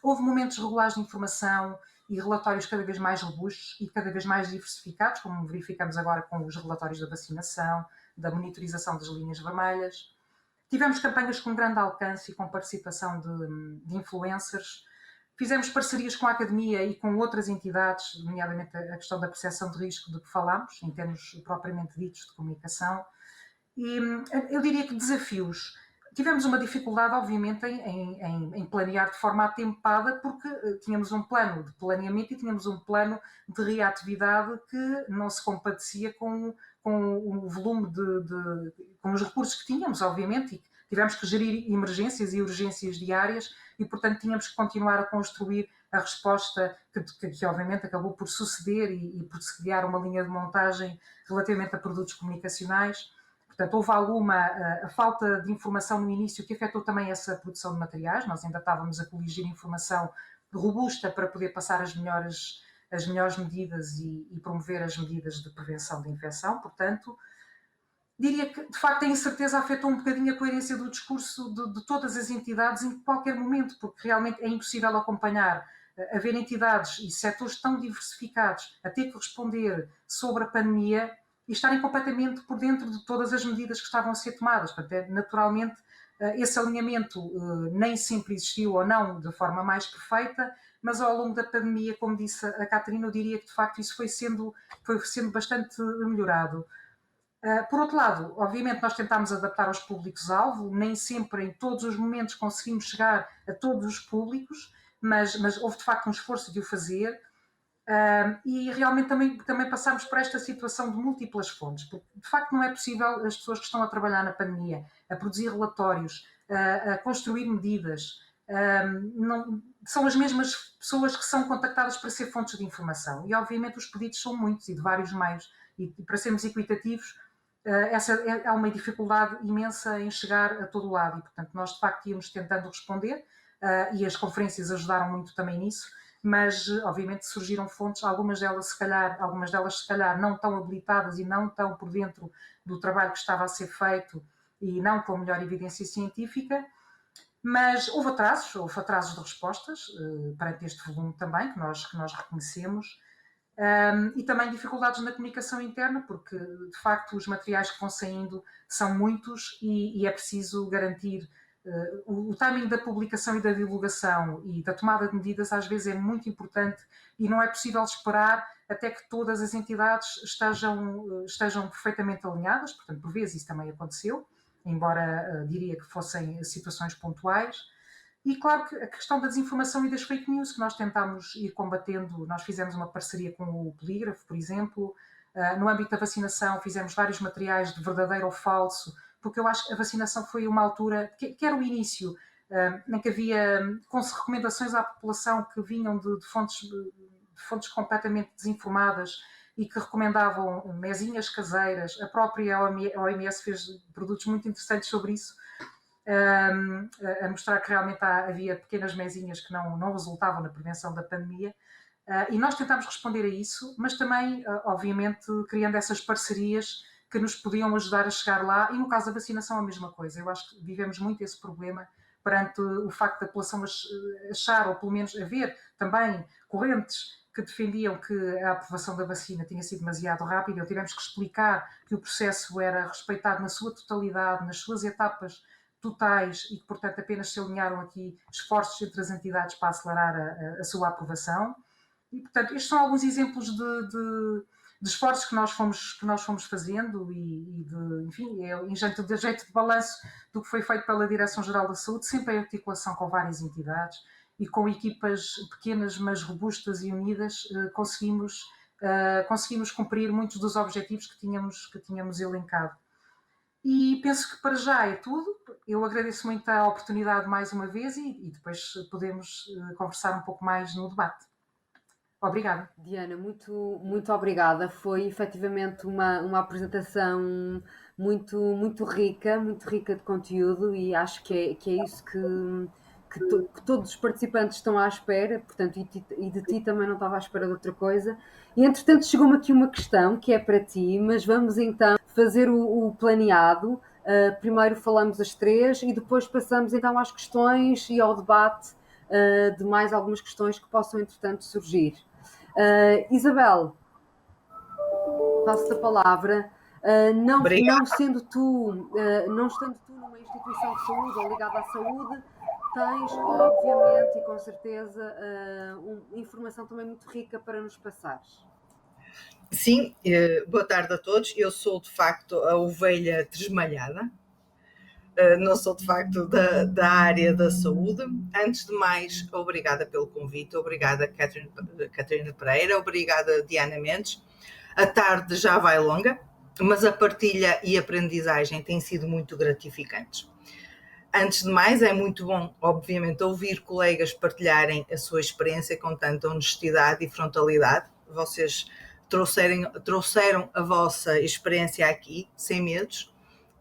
Houve momentos regulares de informação e relatórios cada vez mais robustos e cada vez mais diversificados, como verificamos agora com os relatórios da vacinação, da monitorização das linhas vermelhas. Tivemos campanhas com grande alcance e com participação de influencers. Fizemos parcerias com a academia e com outras entidades, nomeadamente a questão da percepção de risco de que falámos, em termos propriamente ditos de comunicação. E eu diria que desafios. Tivemos uma dificuldade, obviamente, em planear de forma atempada, porque tínhamos um plano de planeamento e tínhamos um plano de reatividade que não se compadecia com o volume com os recursos que tínhamos, obviamente, e tivemos que gerir emergências e urgências diárias e, portanto, tínhamos que continuar a construir a resposta que obviamente, acabou por suceder e por se criar uma linha de montagem relativamente a produtos comunicacionais. Portanto, houve alguma a falta de informação no início que afetou também essa produção de materiais. Nós ainda estávamos a coligir informação robusta para poder passar as melhores medidas e promover as medidas de prevenção de infecção. Portanto, diria que, de facto, a incerteza afetou um bocadinho a coerência do discurso de todas as entidades em qualquer momento, porque realmente é impossível acompanhar, haver entidades e setores tão diversificados a ter que responder sobre a pandemia e estarem completamente por dentro de todas as medidas que estavam a ser tomadas. Portanto, naturalmente, esse alinhamento nem sempre existiu ou não de forma mais perfeita, mas ao longo da pandemia, como disse a Catarina, eu diria que, de facto, isso foi sendo bastante melhorado. Por outro lado, obviamente nós tentámos adaptar aos públicos-alvo, nem sempre em todos os momentos conseguimos chegar a todos os públicos, mas houve de facto um esforço de o fazer, e realmente também passámos por esta situação de múltiplas fontes, porque de facto não é possível as pessoas que estão a trabalhar na pandemia, a produzir relatórios, a construir medidas, são as mesmas pessoas que são contactadas para ser fontes de informação, e obviamente os pedidos são muitos e de vários meios, e para sermos equitativos, há uma dificuldade imensa em chegar a todo lado e, portanto, nós de facto íamos tentando responder, e as conferências ajudaram muito também nisso, mas obviamente surgiram fontes, algumas delas se calhar não tão habilitadas e não tão por dentro do trabalho que estava a ser feito e não com melhor evidência científica, mas houve atrasos de respostas perante este volume também, que nós reconhecemos. E também dificuldades na comunicação interna, porque de facto os materiais que vão saindo são muitos e é preciso garantir o timing da publicação e da divulgação e da tomada de medidas às vezes é muito importante e não é possível esperar até que todas as entidades estejam perfeitamente alinhadas, portanto por vezes isso também aconteceu, embora diria que fossem situações pontuais. E claro que a questão da desinformação e das fake news que nós tentámos ir combatendo, nós fizemos uma parceria com o Polígrafo, por exemplo, no âmbito da vacinação fizemos vários materiais de verdadeiro ou falso, porque eu acho que a vacinação foi uma altura, que era o início, em que havia recomendações à população que vinham de fontes completamente desinformadas e que recomendavam mesinhas caseiras. A própria OMS fez produtos muito interessantes sobre isso, a mostrar que realmente havia pequenas mesinhas que não resultavam na prevenção da pandemia, e nós tentámos responder a isso, mas também, obviamente, criando essas parcerias que nos podiam ajudar a chegar lá, e no caso da vacinação a mesma coisa. Eu acho que vivemos muito esse problema perante o facto da população achar, ou pelo menos haver também correntes que defendiam que a aprovação da vacina tinha sido demasiado rápida. Tivemos que explicar que o processo era respeitado na sua totalidade, nas suas etapas totais e que, portanto, apenas se alinharam aqui esforços entre as entidades para acelerar a sua aprovação. E, portanto, estes são alguns exemplos de esforços que nós fomos fazendo e enfim, em jeito de balanço do que foi feito pela Direção-Geral da Saúde, sempre em articulação com várias entidades e com equipas pequenas, mas robustas e unidas, conseguimos cumprir muitos dos objetivos que tínhamos elencado. E penso que para já é tudo. Eu agradeço muito a oportunidade mais uma vez e depois podemos conversar um pouco mais no debate. Obrigada. Diana, muito obrigada. Foi efetivamente uma apresentação muito rica de conteúdo e acho que é isso que todos os participantes estão à espera, portanto, e de ti também não estava à espera de outra coisa. E entretanto chegou-me aqui uma questão que é para ti, mas vamos então fazer o planeado. Primeiro falamos as três e depois passamos então às questões e ao debate de mais algumas questões que possam entretanto surgir. Isabel, passo-te a palavra. Não estando tu numa instituição de saúde ou ligada à saúde, tens obviamente e com certeza informação também muito rica para nos passares. Sim, boa tarde a todos. Eu sou de facto a ovelha tresmalhada, não sou de facto da área da saúde. Antes de mais, obrigada pelo convite, obrigada Catarina Pereira, obrigada Diana Mendes. A tarde já vai longa, mas a partilha e a aprendizagem têm sido muito gratificantes. Antes de mais, é muito bom, obviamente, ouvir colegas partilharem a sua experiência com tanta honestidade e frontalidade. Vocês trouxeram a vossa experiência aqui, sem medos,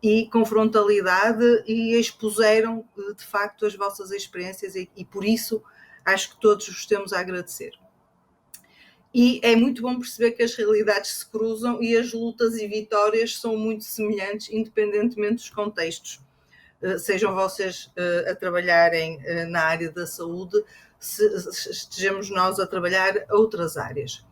e com frontalidade e expuseram de facto as vossas experiências e por isso acho que todos vos temos a agradecer. E é muito bom perceber que as realidades se cruzam e as lutas e vitórias são muito semelhantes, independentemente dos contextos. Sejam vocês a trabalharem na área da saúde, se estejamos nós a trabalhar outras áreas.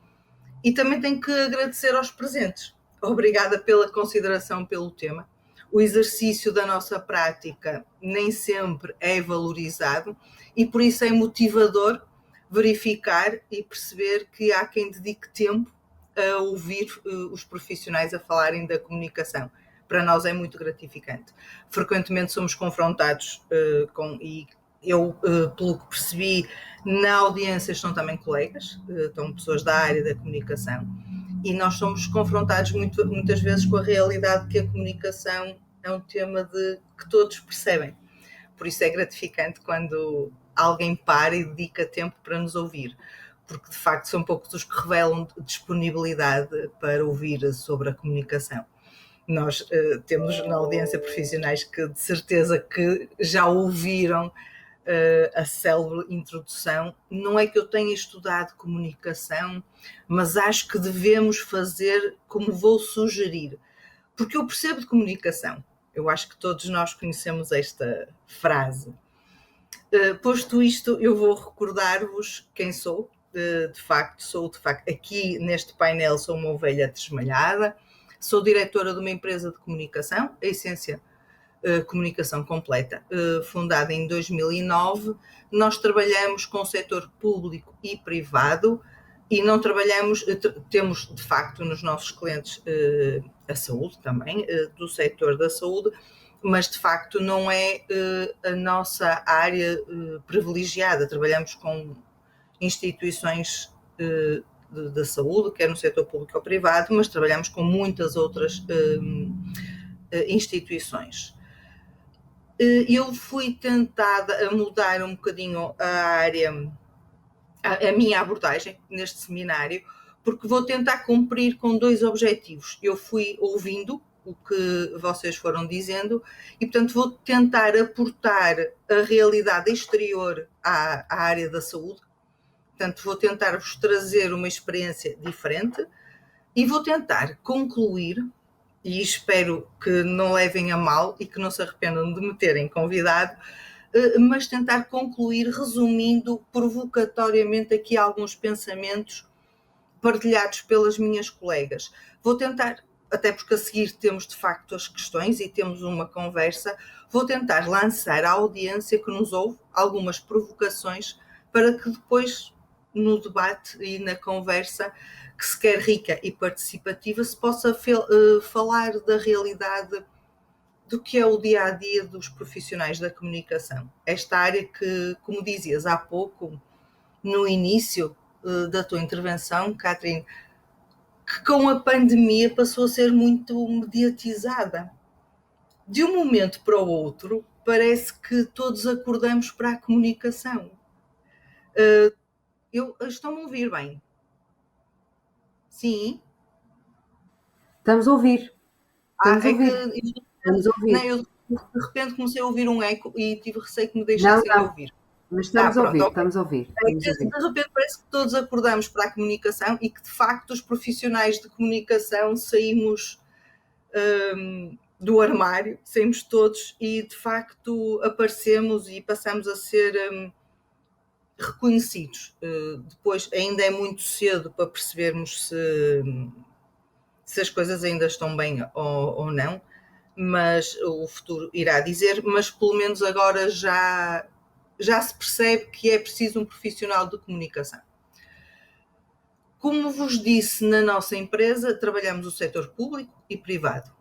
E também tenho que agradecer aos presentes. Obrigada pela consideração pelo tema. O exercício da nossa prática nem sempre é valorizado e por isso é motivador verificar e perceber que há quem dedique tempo a ouvir os profissionais a falarem da comunicação. Para nós é muito gratificante. Frequentemente somos confrontados e eu, pelo que percebi, na audiência estão também colegas, estão pessoas da área da comunicação, e nós somos confrontados muitas vezes com a realidade que a comunicação é um tema que todos percebem. Por isso é gratificante quando alguém para e dedica tempo para nos ouvir, porque de facto são poucos os que revelam disponibilidade para ouvir sobre a comunicação. Nós temos na audiência profissionais que de certeza que já ouviram a célebre introdução. Não é que eu tenha estudado comunicação, mas acho que devemos fazer como vou sugerir, porque eu percebo de comunicação. Eu acho que todos nós conhecemos esta frase. Posto isto, eu vou recordar-vos quem sou. De facto, aqui neste painel sou uma ovelha desmalhada, sou diretora de uma empresa de comunicação, a Essência Comunicação Completa, fundada em 2009. Nós trabalhamos com o setor público e privado e não trabalhamos, temos de facto nos nossos clientes a saúde também, do setor da saúde, mas de facto não é a nossa área privilegiada. Trabalhamos com instituições da saúde, quer no setor público ou privado, mas trabalhamos com muitas outras instituições. Eu fui tentada a mudar um bocadinho a área, a minha abordagem neste seminário, porque vou tentar cumprir com 2 objetivos. Eu fui ouvindo o que vocês foram dizendo e, portanto, vou tentar aportar a realidade exterior à área da saúde. Portanto, vou tentar-vos trazer uma experiência diferente e vou tentar concluir, e espero que não levem a mal e que não se arrependam de me terem convidado, mas tentar concluir resumindo provocatoriamente aqui alguns pensamentos partilhados pelas minhas colegas. Vou tentar, até porque a seguir temos de facto as questões e temos uma conversa, vou tentar lançar à audiência que nos ouve algumas provocações para que depois no debate e na conversa, que se quer rica e participativa, se possa falar da realidade do que é o dia-a-dia dos profissionais da comunicação. Esta área que, como dizias há pouco, no início da tua intervenção, Catherine, que com a pandemia passou a ser muito mediatizada. De um momento para o outro, parece que todos acordamos para a comunicação. Estão-me a ouvir bem? Sim? Estamos a ouvir. Estamos a ouvir. Estamos a ouvir. Eu de repente comecei a ouvir um eco e tive receio que me deixassem ouvir. Mas estamos a ouvir, estamos a ouvir. De repente parece que todos acordamos para a comunicação e que de facto os profissionais de comunicação saímos do armário, saímos todos e de facto aparecemos e passamos a ser reconhecidos. Depois ainda é muito cedo para percebermos se as coisas ainda estão bem ou não, mas o futuro irá dizer, mas pelo menos agora já se percebe que é preciso um profissional de comunicação. Como vos disse, na nossa empresa trabalhamos o setor público e privado.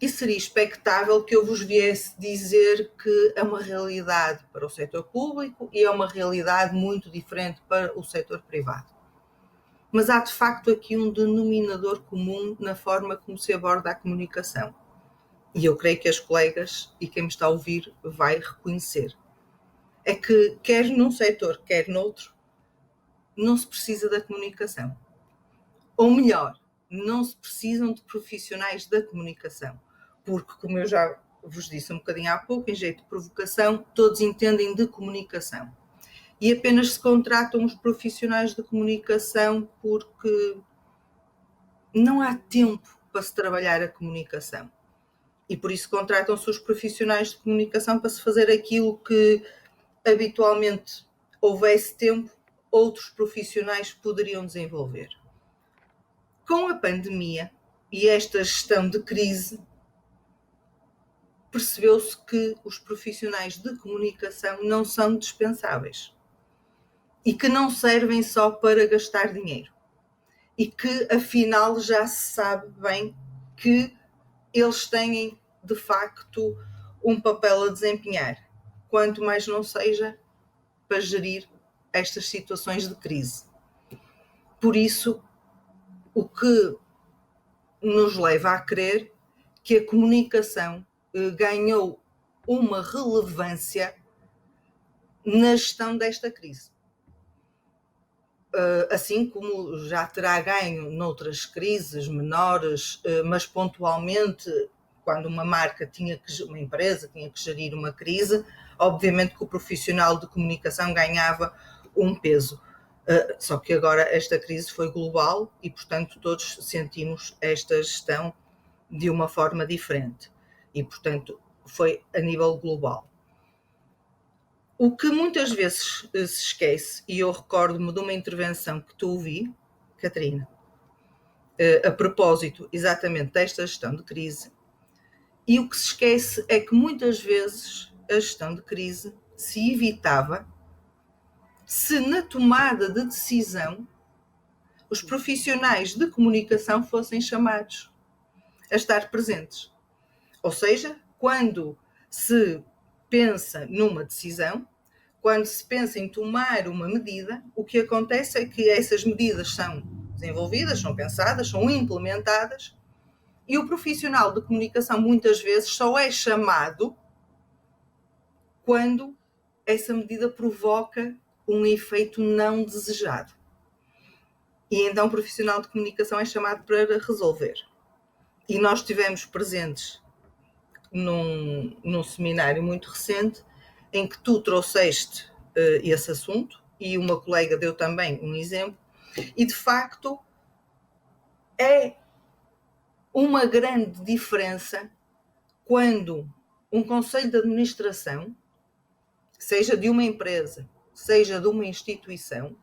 E seria expectável que eu vos viesse dizer que é uma realidade para o setor público e é uma realidade muito diferente para o setor privado. Mas há de facto aqui um denominador comum na forma como se aborda a comunicação. E eu creio que as colegas e quem me está a ouvir vai reconhecer. É que quer num setor, quer noutro, não se precisa da comunicação. Ou melhor, não se precisam de profissionais da comunicação. porque, como eu já vos disse um bocadinho há pouco, em jeito de provocação, todos entendem de comunicação. E apenas se contratam os profissionais de comunicação porque não há tempo para se trabalhar a comunicação. E por isso contratam-se os profissionais de comunicação para se fazer aquilo que habitualmente houvesse tempo, outros profissionais poderiam desenvolver. Com a pandemia e esta gestão de crise, percebeu-se que os profissionais de comunicação não são dispensáveis e que não servem só para gastar dinheiro e que afinal já se sabe bem que eles têm de facto um papel a desempenhar, quanto mais não seja para gerir estas situações de crise. Por isso, o que nos leva a crer que a comunicação ganhou uma relevância na gestão desta crise. Assim como já terá ganho noutras crises menores, mas pontualmente, quando uma empresa tinha que gerir uma crise, obviamente que o profissional de comunicação ganhava um peso. Só que agora esta crise foi global e, portanto, todos sentimos esta gestão de uma forma diferente. E, portanto, foi a nível global. O que muitas vezes se esquece, e eu recordo-me de uma intervenção que tu ouvi, Catarina, a propósito exatamente desta gestão de crise, e o que se esquece é que muitas vezes a gestão de crise se evitava se na tomada de decisão os profissionais de comunicação fossem chamados a estar presentes. Ou seja, quando se pensa numa decisão, quando se pensa em tomar uma medida, o que acontece é que essas medidas são desenvolvidas, são pensadas, são implementadas, e o profissional de comunicação muitas vezes só é chamado quando essa medida provoca um efeito não desejado. E então o profissional de comunicação é chamado para resolver. E nós estivemos presentes num seminário muito recente em que tu trouxeste esse assunto e uma colega deu também um exemplo, e de facto é uma grande diferença quando um conselho de administração, seja de uma empresa, seja de uma instituição,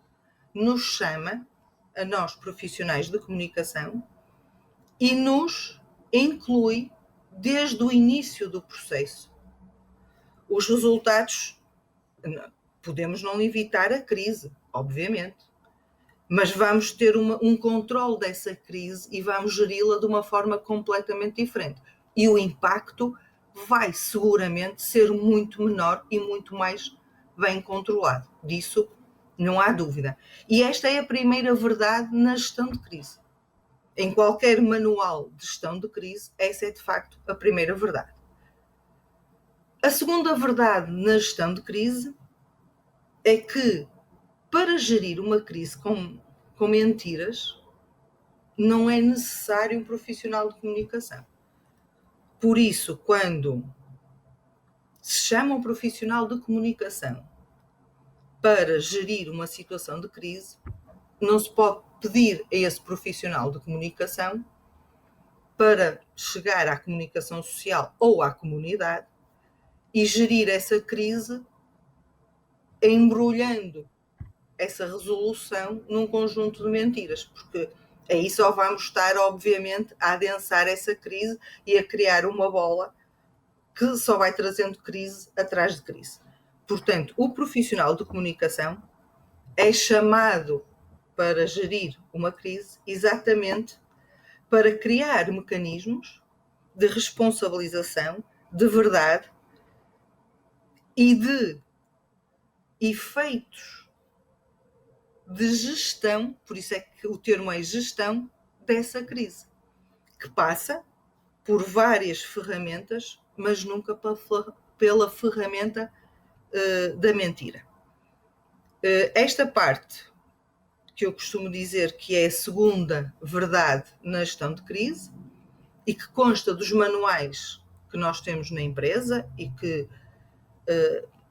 nos chama, a nós profissionais de comunicação, e nos inclui desde o início do processo. Os resultados, podemos não evitar a crise, obviamente, mas vamos ter um controle dessa crise e vamos geri-la de uma forma completamente diferente. E o impacto vai seguramente ser muito menor e muito mais bem controlado. Disso não há dúvida. E esta é a primeira verdade na gestão de crise. Em qualquer manual de gestão de crise, essa é de facto a primeira verdade. A segunda verdade na gestão de crise é que para gerir uma crise com mentiras não é necessário um profissional de comunicação. Por isso, quando se chama um profissional de comunicação para gerir uma situação de crise, não se pode pedir a esse profissional de comunicação para chegar à comunicação social ou à comunidade e gerir essa crise embrulhando essa resolução num conjunto de mentiras, porque aí só vamos estar, obviamente, a adensar essa crise e a criar uma bola que só vai trazendo crise atrás de crise. Portanto, o profissional de comunicação é chamado para gerir uma crise exatamente para criar mecanismos de responsabilização, de verdade e de efeitos de gestão, por isso é que o termo é gestão dessa crise, que passa por várias ferramentas, mas nunca pela ferramenta da mentira. Esta parte que eu costumo dizer que é a segunda verdade na gestão de crise e que consta dos manuais que nós temos na empresa e que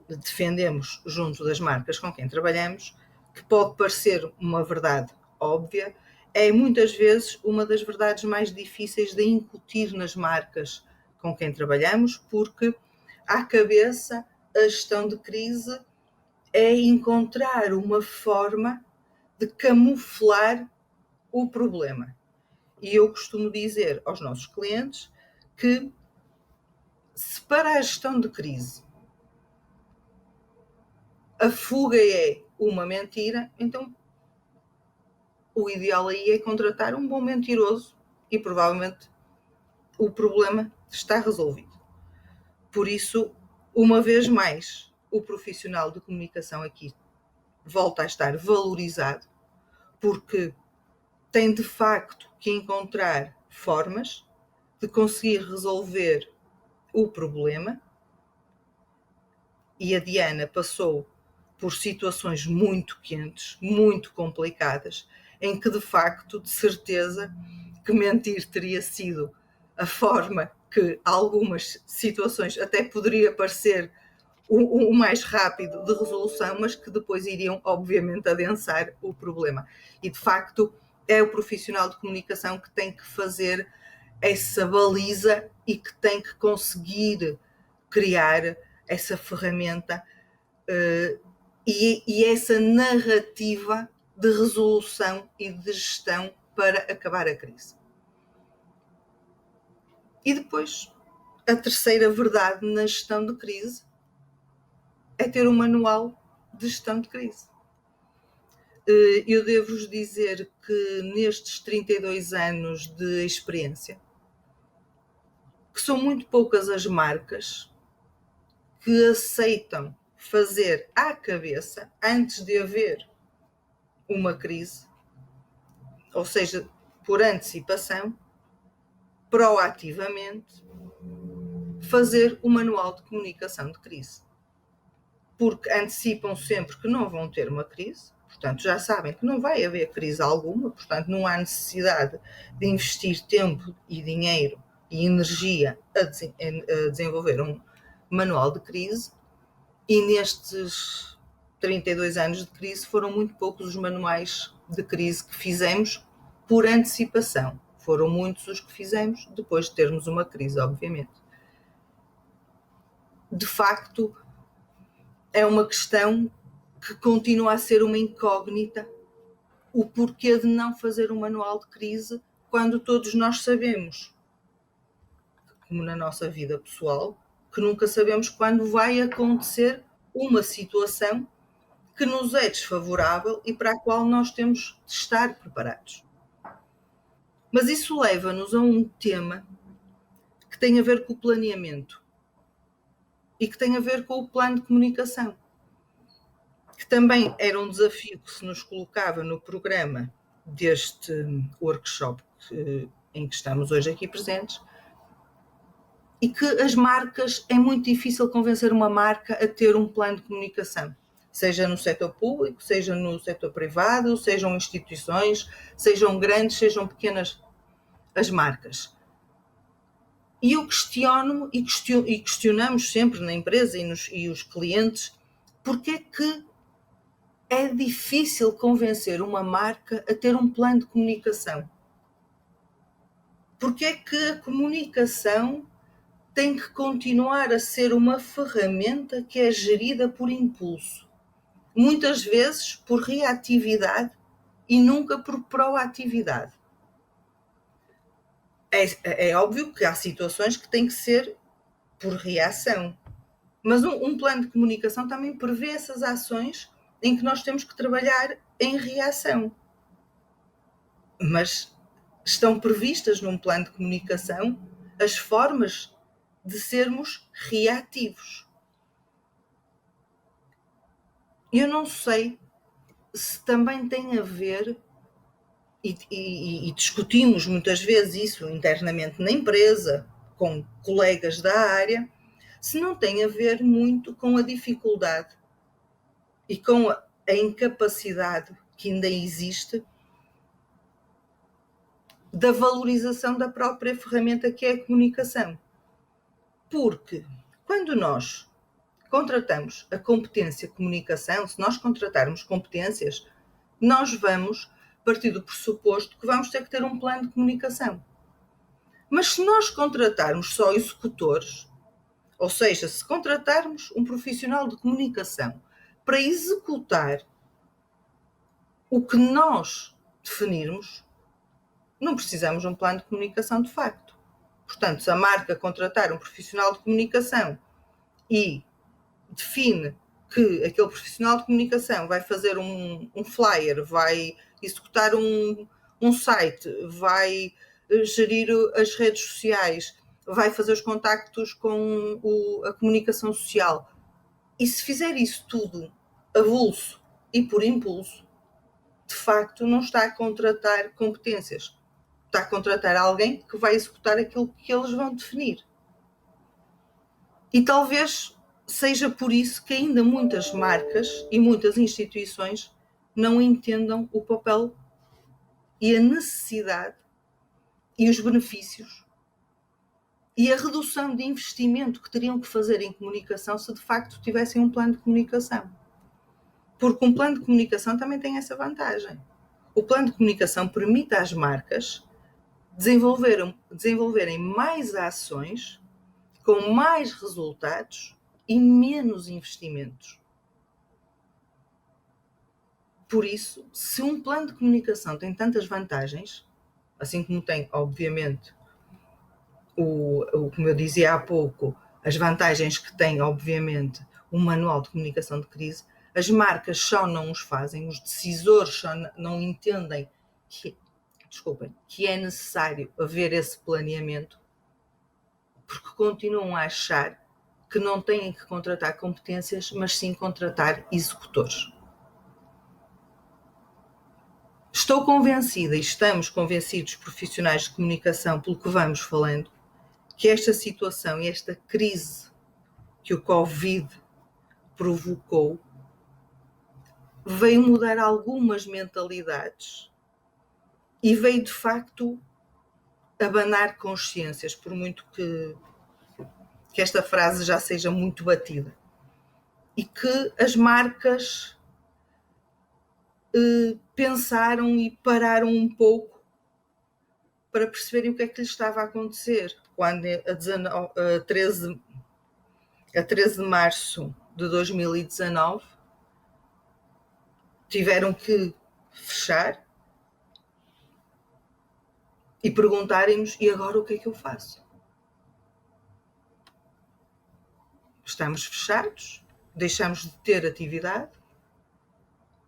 defendemos junto das marcas com quem trabalhamos, que pode parecer uma verdade óbvia, é muitas vezes uma das verdades mais difíceis de incutir nas marcas com quem trabalhamos, porque à cabeça a gestão de crise é encontrar uma forma de camuflar o problema. E eu costumo dizer aos nossos clientes que se para a gestão de crise a fuga é uma mentira, então o ideal aí é contratar um bom mentiroso e provavelmente o problema está resolvido. Por isso, uma vez mais, o profissional de comunicação aqui volta a estar valorizado, porque tem de facto que encontrar formas de conseguir resolver o problema. E a Diana passou por situações muito quentes, muito complicadas, em que de facto, de certeza, que mentir teria sido a forma que algumas situações até poderia parecer o mais rápido de resolução, mas que depois iriam, obviamente, adensar o problema. E, de facto, é o profissional de comunicação que tem que fazer essa baliza e que tem que conseguir criar essa ferramenta e essa narrativa de resolução e de gestão para acabar a crise. E depois, a terceira verdade na gestão de crise é ter um manual de gestão de crise. Eu devo-vos dizer que nestes 32 anos de experiência, que são muito poucas as marcas que aceitam fazer à cabeça, antes de haver uma crise, ou seja, por antecipação, proativamente, fazer o manual de comunicação de crise. Porque antecipam sempre que não vão ter uma crise, portanto já sabem que não vai haver crise alguma, portanto não há necessidade de investir tempo e dinheiro e energia a desenvolver um manual de crise. E nestes 32 anos de crise foram muito poucos os manuais de crise que fizemos por antecipação. Foram muitos os que fizemos depois de termos uma crise, obviamente. De facto, é uma questão que continua a ser uma incógnita, o porquê de não fazer um manual de crise quando todos nós sabemos, como na nossa vida pessoal, que nunca sabemos quando vai acontecer uma situação que nos é desfavorável e para a qual nós temos de estar preparados. Mas isso leva-nos a um tema que tem a ver com o planeamento e que tem a ver com o plano de comunicação, que também era um desafio que se nos colocava no programa deste workshop em que estamos hoje aqui presentes, e que as marcas, é muito difícil convencer uma marca a ter um plano de comunicação, seja no setor público, seja no setor privado, sejam instituições, sejam grandes, sejam pequenas as marcas. E eu questiono-me e questionamos sempre na empresa e os clientes porque é que é difícil convencer uma marca a ter um plano de comunicação. Porque é que a comunicação tem que continuar a ser uma ferramenta que é gerida por impulso. Muitas vezes por reatividade e nunca por proatividade. É óbvio que há situações que têm que ser por reação. Mas um plano de comunicação também prevê essas ações em que nós temos que trabalhar em reação. Mas estão previstas num plano de comunicação as formas de sermos reativos. Eu não sei se também tem a ver, e discutimos muitas vezes isso internamente na empresa, com colegas da área, se não tem a ver muito com a dificuldade e com a incapacidade que ainda existe da valorização da própria ferramenta que é a comunicação. Porque quando nós contratamos a competência comunicação, se nós contratarmos competências, nós vamos partir do pressuposto que vamos ter que ter um plano de comunicação. Mas se nós contratarmos só executores, ou seja, se contratarmos um profissional de comunicação para executar o que nós definirmos, não precisamos de um plano de comunicação de facto. Portanto, se a marca contratar um profissional de comunicação e define que aquele profissional de comunicação vai fazer um flyer, vai executar um site, vai gerir as redes sociais, vai fazer os contactos com a comunicação social, e se fizer isso tudo avulso e por impulso, de facto não está a contratar competências. Está a contratar alguém que vai executar aquilo que eles vão definir. E talvez seja por isso que ainda muitas marcas e muitas instituições não entendam o papel e a necessidade e os benefícios e a redução de investimento que teriam que fazer em comunicação se de facto tivessem um plano de comunicação. Porque um plano de comunicação também tem essa vantagem. O plano de comunicação permite às marcas desenvolverem mais ações com mais resultados e menos investimentos. Por isso, se um plano de comunicação tem tantas vantagens, assim como tem, obviamente, como eu dizia há pouco, as vantagens que tem, obviamente, um manual de comunicação de crise, as marcas só não os fazem, os decisores só não entendem que é necessário haver esse planeamento, porque continuam a achar que não têm que contratar competências, mas sim contratar executores. Estou convencida, e estamos convencidos, profissionais de comunicação, pelo que vamos falando, que esta situação e esta crise que o Covid provocou veio mudar algumas mentalidades e veio, de facto, abanar consciências, por muito que esta frase já seja muito batida. E que as marcas pensaram e pararam um pouco para perceberem o que é que lhes estava a acontecer. Quando a 13 de março de 2019 tiveram que fechar e perguntarem-nos: e agora o que é que eu faço? Estamos fechados, deixamos de ter atividade.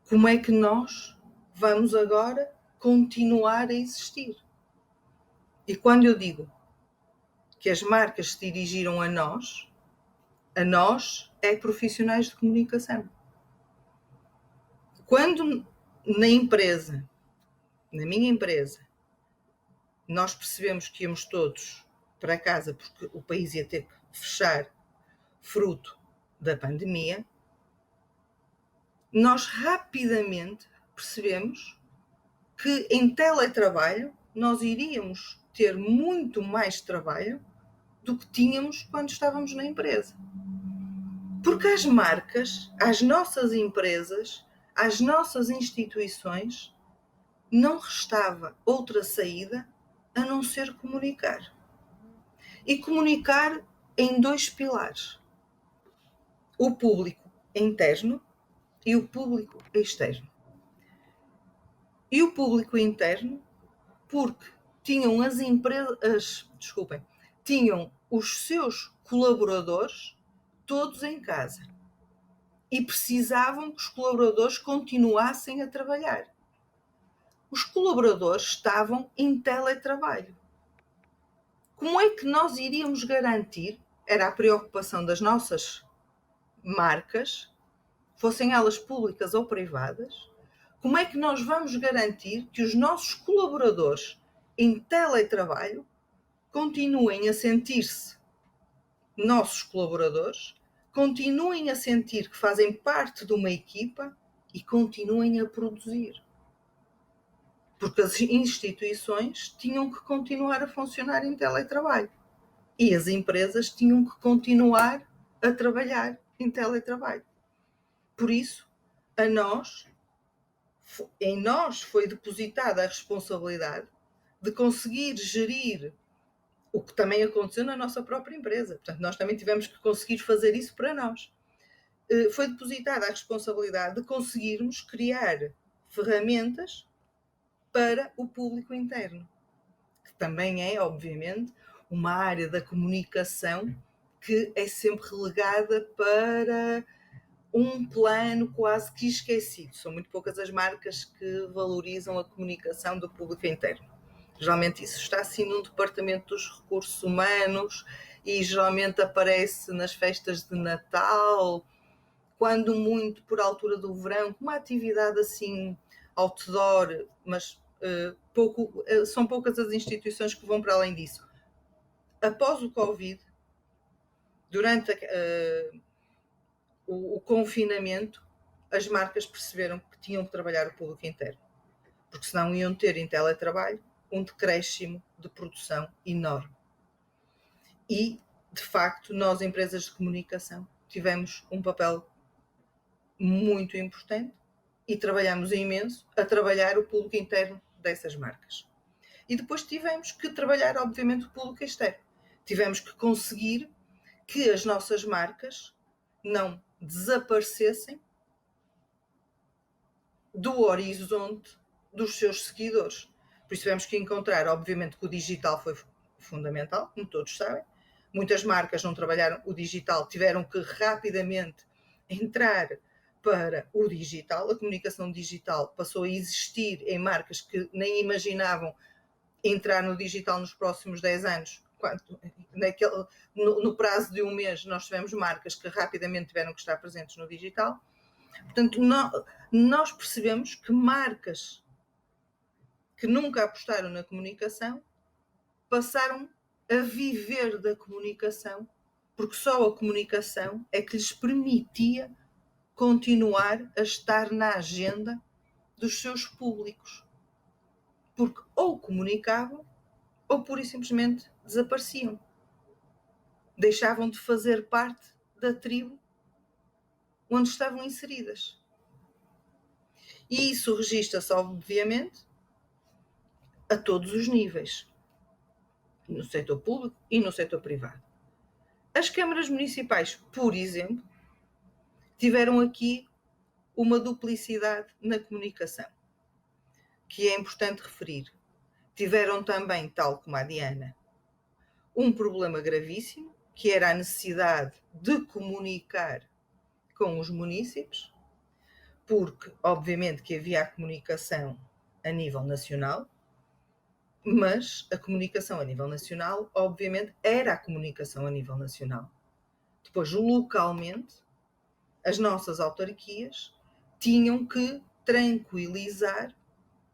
Como é que nós vamos agora continuar a existir? E quando eu digo que as marcas se dirigiram a nós é profissionais de comunicação. Quando na minha empresa, nós percebemos que íamos todos para casa porque o país ia ter que fechar fruto da pandemia, nós rapidamente percebemos que em teletrabalho nós iríamos ter muito mais trabalho do que tínhamos quando estávamos na empresa. Porque às marcas, às nossas empresas, às nossas instituições, não restava outra saída a não ser comunicar. E comunicar em dois pilares: o público interno e o público externo. E o público interno, porque tinham tinham os seus colaboradores todos em casa e precisavam que os colaboradores continuassem a trabalhar. Os colaboradores estavam em teletrabalho. Como é que nós iríamos garantir? Era a preocupação das nossas marcas, fossem elas públicas ou privadas. Como é que nós vamos garantir que os nossos colaboradores em teletrabalho continuem a sentir-se nossos colaboradores, continuem a sentir que fazem parte de uma equipa e continuem a produzir? porque as instituições tinham que continuar a funcionar em teletrabalho e as empresas tinham que continuar a trabalhar em teletrabalho. Por isso, em nós foi depositada a responsabilidade de conseguir gerir o que também aconteceu na nossa própria empresa. Portanto, nós também tivemos que conseguir fazer isso para nós. Foi depositada a responsabilidade de conseguirmos criar ferramentas para o público interno, que também é, obviamente, uma área da comunicação que é sempre relegada para um plano quase que esquecido. São muito poucas as marcas que valorizam a comunicação do público interno. Geralmente isso está assim num departamento dos recursos humanos e geralmente aparece nas festas de Natal, quando muito por altura do verão, uma atividade assim outdoor, mas são poucas as instituições que vão para além disso. Após o Covid, durante o confinamento, as marcas perceberam que tinham que trabalhar o público interno, porque senão iam ter em teletrabalho um decréscimo de produção enorme. E, de facto, nós, empresas de comunicação, tivemos um papel muito importante e trabalhamos imenso a trabalhar o público interno dessas marcas. E depois tivemos que trabalhar, obviamente, o público externo. Tivemos que conseguir que as nossas marcas não desaparecessem do horizonte dos seus seguidores. Por isso tivemos que encontrar, obviamente, que o digital foi fundamental, como todos sabem. Muitas marcas não trabalharam o digital, tiveram que rapidamente entrar para o digital. A comunicação digital passou a existir em marcas que nem imaginavam entrar no digital nos próximos 10 anos. No prazo de um mês nós tivemos marcas que rapidamente tiveram que estar presentes no digital. Portanto, nós percebemos que marcas que nunca apostaram na comunicação passaram a viver da comunicação, porque só a comunicação é que lhes permitia continuar a estar na agenda dos seus públicos. Porque ou comunicavam ou pura e simplesmente desapareciam. Deixavam de fazer parte da tribo onde estavam inseridas. E isso registra-se, obviamente, a todos os níveis, no setor público e no setor privado. As câmaras municipais, por exemplo, tiveram aqui uma duplicidade na comunicação, que é importante referir. Tiveram também, tal como a Diana, um problema gravíssimo, que era a necessidade de comunicar com os munícipes, porque, obviamente, que havia a comunicação a nível nacional, mas a comunicação a nível nacional, obviamente, era a comunicação a nível nacional. Depois, localmente, as nossas autarquias tinham que tranquilizar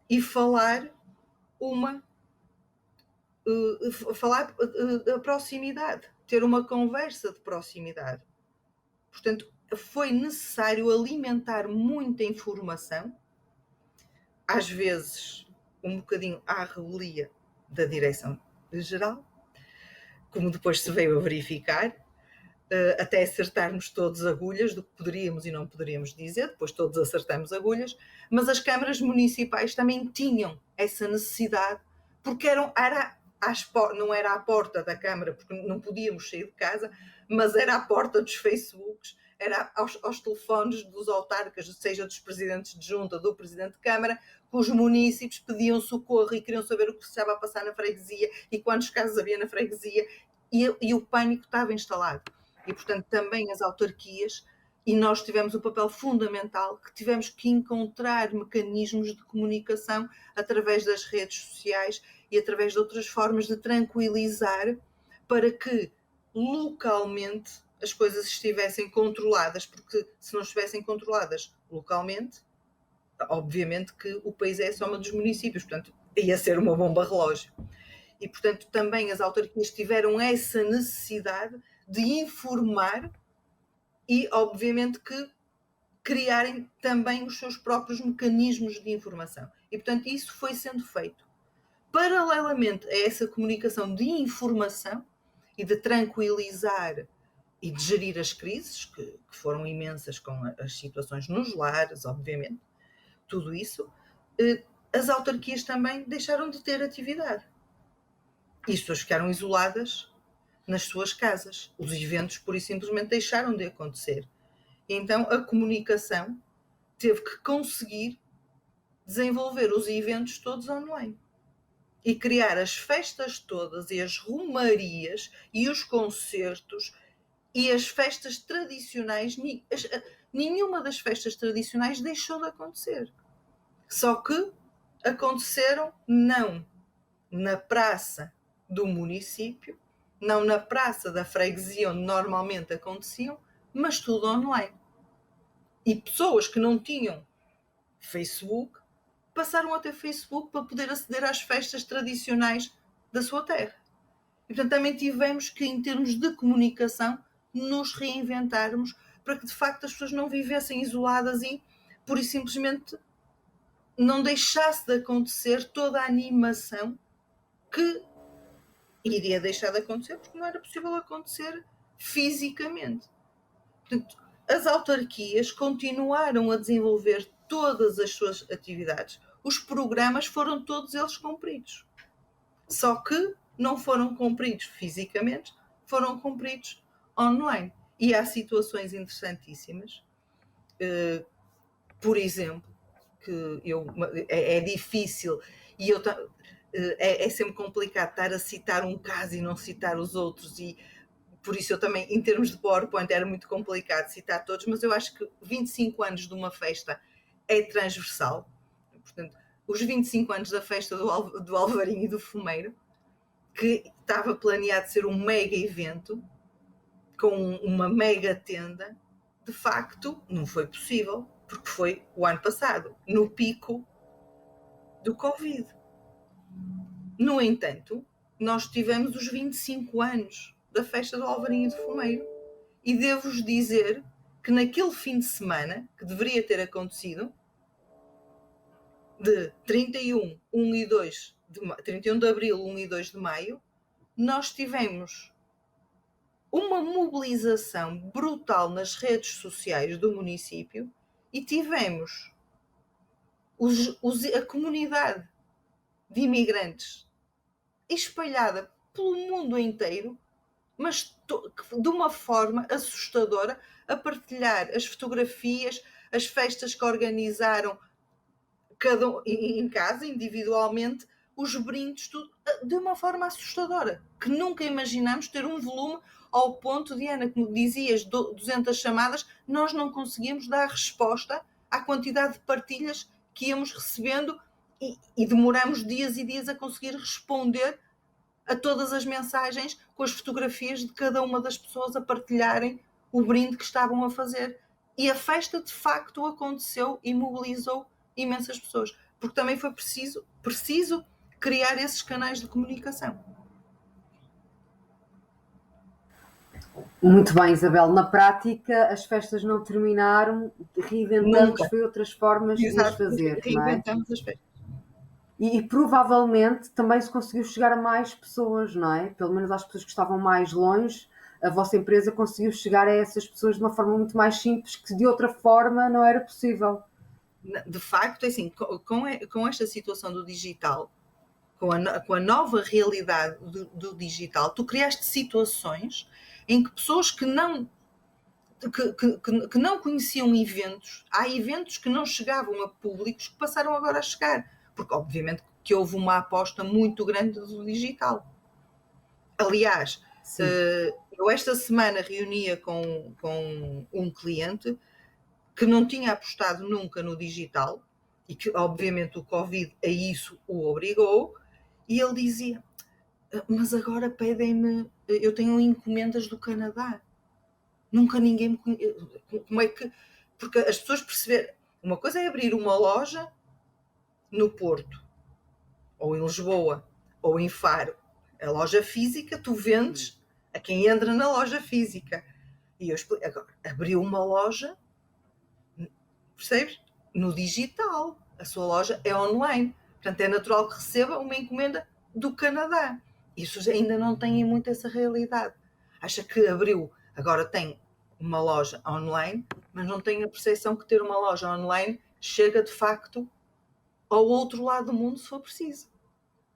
e falar a proximidade, ter uma conversa de proximidade. Portanto, foi necessário alimentar muita informação, às vezes um bocadinho à revelia da Direção-Geral, como depois se veio a verificar, até acertarmos todos agulhas do que poderíamos e não poderíamos dizer, depois todos acertamos agulhas, mas as câmaras municipais também tinham essa necessidade, porque não era à porta da Câmara, porque não podíamos sair de casa, mas era à porta dos Facebooks, era aos telefones dos autarcas, seja dos presidentes de junta, do presidente de Câmara, que os munícipes pediam socorro e queriam saber o que estava a passar na freguesia e quantos casos havia na freguesia, e o pânico estava instalado. E, portanto, também as autarquias, e nós tivemos um papel fundamental, que tivemos que encontrar mecanismos de comunicação através das redes sociais e através de outras formas de tranquilizar para que localmente as coisas estivessem controladas, porque se não estivessem controladas localmente, obviamente que o país é a soma dos municípios, portanto ia ser uma bomba relógio. E, portanto, também as autarquias tiveram essa necessidade de informar e, obviamente, que criarem também os seus próprios mecanismos de informação. E, portanto, isso foi sendo feito. Paralelamente a essa comunicação de informação e de tranquilizar e de gerir as crises, que foram imensas com as situações nos lares, obviamente, tudo isso, as autarquias também deixaram de ter atividade. E as pessoas ficaram isoladas nas suas casas. Os eventos, pura e simplesmente, deixaram de acontecer. Então, a comunicação teve que conseguir desenvolver os eventos todos online e criar as festas todas e as romarias e os concertos e as festas tradicionais. Nenhuma das festas tradicionais deixou de acontecer. Só que aconteceram não na praça do município, não na praça da freguesia onde normalmente aconteciam, mas tudo online. E pessoas que não tinham Facebook passaram a ter Facebook para poder aceder às festas tradicionais da sua terra. E, portanto, também tivemos que, em termos de comunicação, nos reinventarmos para que, de facto, as pessoas não vivessem isoladas e, pura e simplesmente, não deixasse de acontecer toda a animação que iria deixar de acontecer porque não era possível acontecer fisicamente. Portanto, as autarquias continuaram a desenvolver todas as suas atividades. Os programas foram todos eles cumpridos. Só que não foram cumpridos fisicamente, foram cumpridos online. E há situações interessantíssimas. Por exemplo, que é difícil e é sempre complicado estar a citar um caso e não citar os outros, e por isso eu também, em termos de PowerPoint, era muito complicado citar todos, mas eu acho que 25 anos de uma festa é transversal. Portanto, os 25 anos da festa do Alvarinho e do Fumeiro, que estava planeado ser um mega evento, com uma mega tenda, de facto não foi possível, porque foi o ano passado, no pico do Covid. No entanto, nós tivemos os 25 anos da festa do Alvarinho e do Fumeiro, e devo-vos dizer que naquele fim de semana, que deveria ter acontecido, de 31 de abril, 1 e 2 de maio, nós tivemos uma mobilização brutal nas redes sociais do município e tivemos a comunidade de imigrantes espalhada pelo mundo inteiro, mas de uma forma assustadora, a partilhar as fotografias, as festas que organizaram cada um em casa, individualmente, os brindes, tudo, de uma forma assustadora, que nunca imaginámos ter um volume ao ponto de, Ana, como dizias, 200 chamadas, nós não conseguimos dar resposta à quantidade de partilhas que íamos recebendo e demoramos dias e dias a conseguir responder a todas as mensagens com as fotografias de cada uma das pessoas a partilharem o brinde que estavam a fazer. E a festa, de facto, aconteceu e mobilizou imensas pessoas, porque também foi preciso criar esses canais de comunicação. Muito bem, Isabel. Na prática, as festas não terminaram, reinventamos foi outras formas de as fazer. Reinventamos as festas. E provavelmente também se conseguiu chegar a mais pessoas, não é? Pelo menos às pessoas que estavam mais longe, a vossa empresa conseguiu chegar a essas pessoas de uma forma muito mais simples, que de outra forma não era possível. De facto, assim, com esta situação do digital, com a nova realidade do digital, tu criaste situações em que pessoas que não conheciam eventos, há eventos que não chegavam a públicos que passaram agora a chegar, porque obviamente que houve uma aposta muito grande do digital. Aliás, eu esta semana reunia com um cliente que não tinha apostado nunca no digital e que obviamente o Covid a isso o obrigou, e ele dizia, mas agora pedem-me, eu tenho encomendas do Canadá, nunca ninguém me conhece, como é que, porque as pessoas perceberam, uma coisa é abrir uma loja no Porto, ou em Lisboa, ou em Faro, a loja física, tu vendes a quem entra na loja física, e eu explico, agora, abriu uma loja percebes? No digital, a sua loja é online. Portanto, é natural que receba uma encomenda do Canadá. Isso ainda não tem muito essa realidade. Acha que abriu, agora tem uma loja online, mas não tem a percepção que ter uma loja online chega de facto ao outro lado do mundo se for preciso.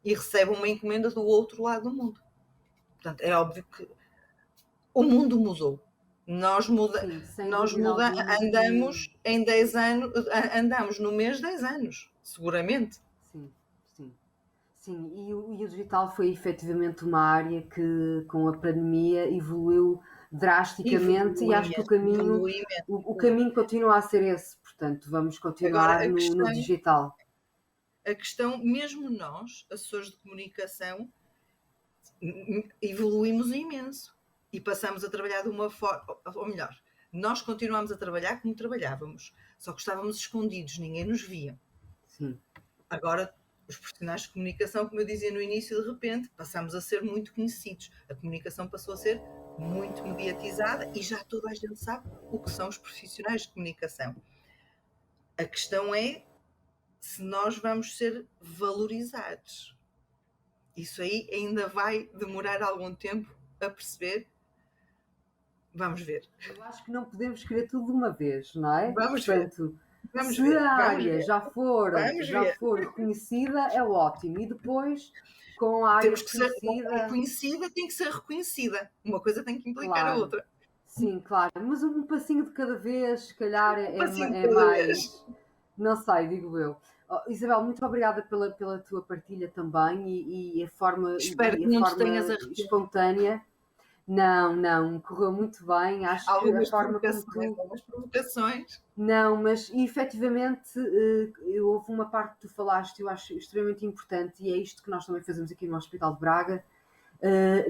E recebe uma encomenda do outro lado do mundo. Portanto, é óbvio que o mundo mudou. Nós andamos em 10 anos, andamos no mês 10 anos, seguramente. Sim, e o digital foi efetivamente uma área que com a pandemia evoluiu drasticamente e acho que o caminho continua a ser esse, portanto vamos continuar agora, no digital. A questão, mesmo nós, assessores de comunicação, evoluímos imenso e passamos a trabalhar de uma forma, ou melhor, nós continuamos a trabalhar como trabalhávamos, só que estávamos escondidos, ninguém nos via. Sim. Agora, os profissionais de comunicação, como eu dizia no início, de repente, passamos a ser muito conhecidos. A comunicação passou a ser muito mediatizada e já toda a gente sabe o que são os profissionais de comunicação. A questão é se nós vamos ser valorizados. Isso aí ainda vai demorar algum tempo a perceber. Vamos ver. Eu acho que não podemos querer tudo de uma vez, não é? Vamos ver. Se a área já for reconhecida, é ótimo. E depois, com a área reconhecida, tem que ser reconhecida. Uma coisa tem que implicar a outra. Sim, claro. Mas um passinho de cada vez, se calhar, é mais... Não sei, digo eu. Isabel, muito obrigada pela tua partilha também e a forma, espontânea. Não, correu muito bem. Acho algumas que a forma algumas provocações. Não, mas efetivamente houve uma parte que tu falaste que eu acho extremamente importante e é isto que nós também fazemos aqui no Hospital de Braga,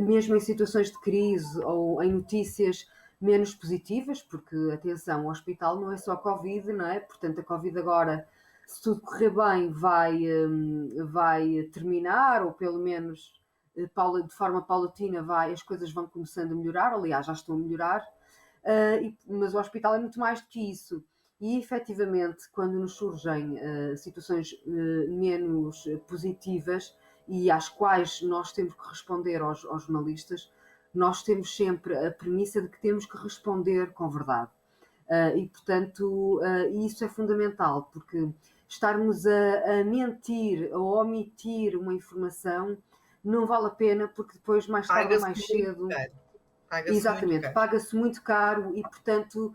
mesmo em situações de crise ou em notícias menos positivas, porque, atenção, o hospital não é só Covid, não é? Portanto, a Covid agora, se tudo correr bem, vai terminar, ou pelo menos de forma paulatina as coisas vão começando a melhorar, aliás, já estão a melhorar, mas o hospital é muito mais do que isso. E, efetivamente, quando nos surgem situações menos positivas e às quais nós temos que responder aos jornalistas, nós temos sempre a premissa de que temos que responder com verdade. E, portanto, isso é fundamental, porque estarmos a mentir, a omitir uma informação, não vale a pena, porque depois, mais tarde ou mais cedo... Paga-se muito caro e, portanto,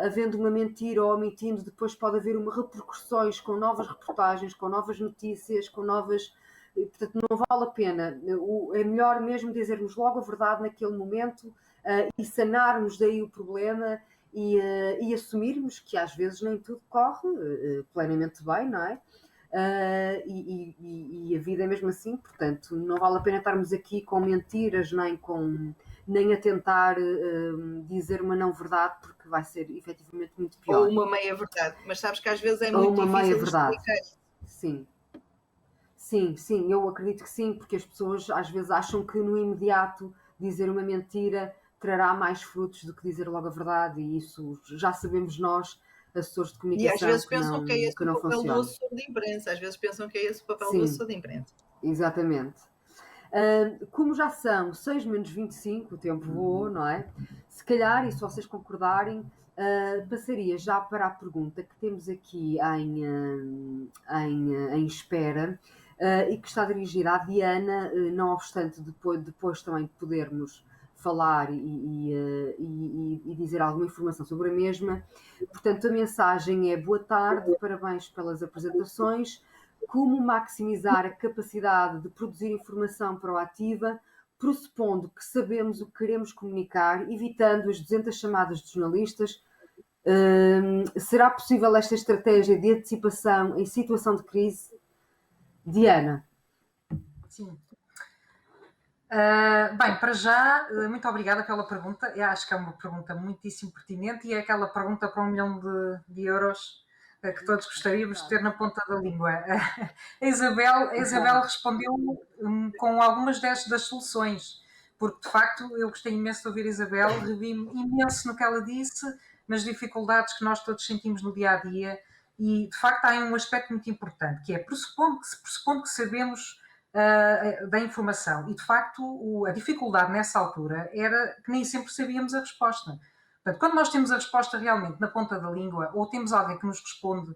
havendo uma mentira ou omitindo, depois pode haver repercussões com novas reportagens, com novas notícias, com novas... Portanto, não vale a pena. É melhor mesmo dizermos logo a verdade naquele momento e sanarmos daí o problema e assumirmos que às vezes nem tudo corre plenamente bem, não é? E a vida é mesmo assim, portanto, não vale a pena estarmos aqui com mentiras nem a tentar dizer uma não-verdade, porque vai ser efetivamente muito pior. Ou uma meia-verdade, mas sabes que às vezes é muito difícil explicar. Sim, eu acredito que sim, porque as pessoas às vezes acham que no imediato dizer uma mentira trará mais frutos do que dizer logo a verdade, e isso já sabemos nós, assessores de comunicação, e às vezes pensam que é esse o papel do assessor de imprensa, às vezes pensam que é esse o papel do assessor de imprensa. Exatamente. Como já são 6 menos 25, o tempo voou, não é? Se calhar, e se vocês concordarem, passaria já para a pergunta que temos aqui em espera e que está dirigida à Diana, não obstante depois também podermos falar e dizer alguma informação sobre a mesma. Portanto, a mensagem é: boa tarde, parabéns pelas apresentações. Como maximizar a capacidade de produzir informação proativa, pressupondo que sabemos o que queremos comunicar, evitando as 200 chamadas de jornalistas? Será possível esta estratégia de antecipação em situação de crise? Diana. Sim. Bem, para já, muito obrigada pela pergunta. Eu acho que é uma pergunta muitíssimo pertinente e é aquela pergunta para 1 milhão de euros que todos gostaríamos de ter na ponta da língua. A Isabel respondeu com algumas das soluções, porque de facto eu gostei imenso de ouvir a Isabel, revi-me imenso no que ela disse, nas dificuldades que nós todos sentimos no dia a dia. E de facto há um aspecto muito importante, que é pressupondo que sabemos da informação. E de facto a dificuldade nessa altura era que nem sempre sabíamos a resposta. Portanto, quando nós temos a resposta realmente na ponta da língua, ou temos alguém que nos responde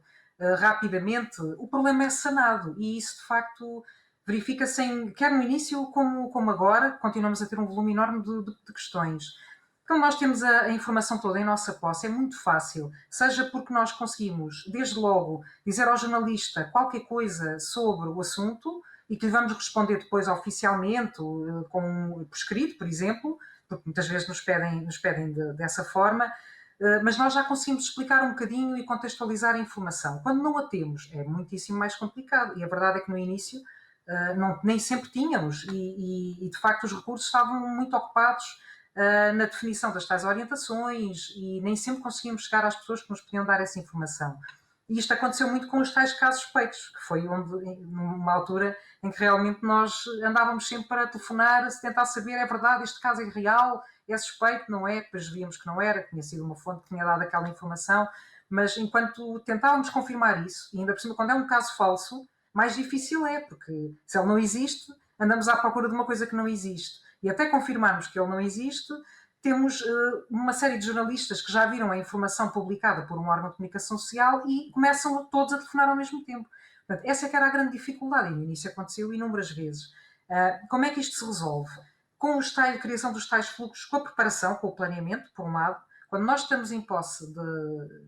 rapidamente, o problema é sanado. E isso de facto verifica-se quer no início como agora, continuamos a ter um volume enorme de questões. Quando nós temos a informação toda em nossa posse, é muito fácil, seja porque nós conseguimos, desde logo, dizer ao jornalista qualquer coisa sobre o assunto e que lhe vamos responder depois oficialmente, por escrito, por exemplo, porque muitas vezes nos pedem dessa forma, mas nós já conseguimos explicar um bocadinho e contextualizar a informação. Quando não a temos, é muitíssimo mais complicado. E a verdade é que no início nem sempre tínhamos e de facto os recursos estavam muito ocupados na definição das tais orientações e nem sempre conseguíamos chegar às pessoas que nos podiam dar essa informação. E isto aconteceu muito com os tais casos suspeitos, que foi numa altura em que realmente nós andávamos sempre para telefonar, se tentar saber, é verdade, este caso é real, é suspeito, não é? Depois víamos que não era, que tinha sido uma fonte que tinha dado aquela informação, mas enquanto tentávamos confirmar isso, e ainda por cima quando é um caso falso, mais difícil é, porque se ele não existe, andamos à procura de uma coisa que não existe. E até confirmarmos que ele não existe, temos uma série de jornalistas que já viram a informação publicada por um órgão de comunicação social e começam todos a telefonar ao mesmo tempo. Portanto, essa é que era a grande dificuldade, e no início aconteceu inúmeras vezes. Como é que isto se resolve? Com a criação dos tais fluxos, com a preparação, com o planeamento, por um lado. Quando nós estamos em posse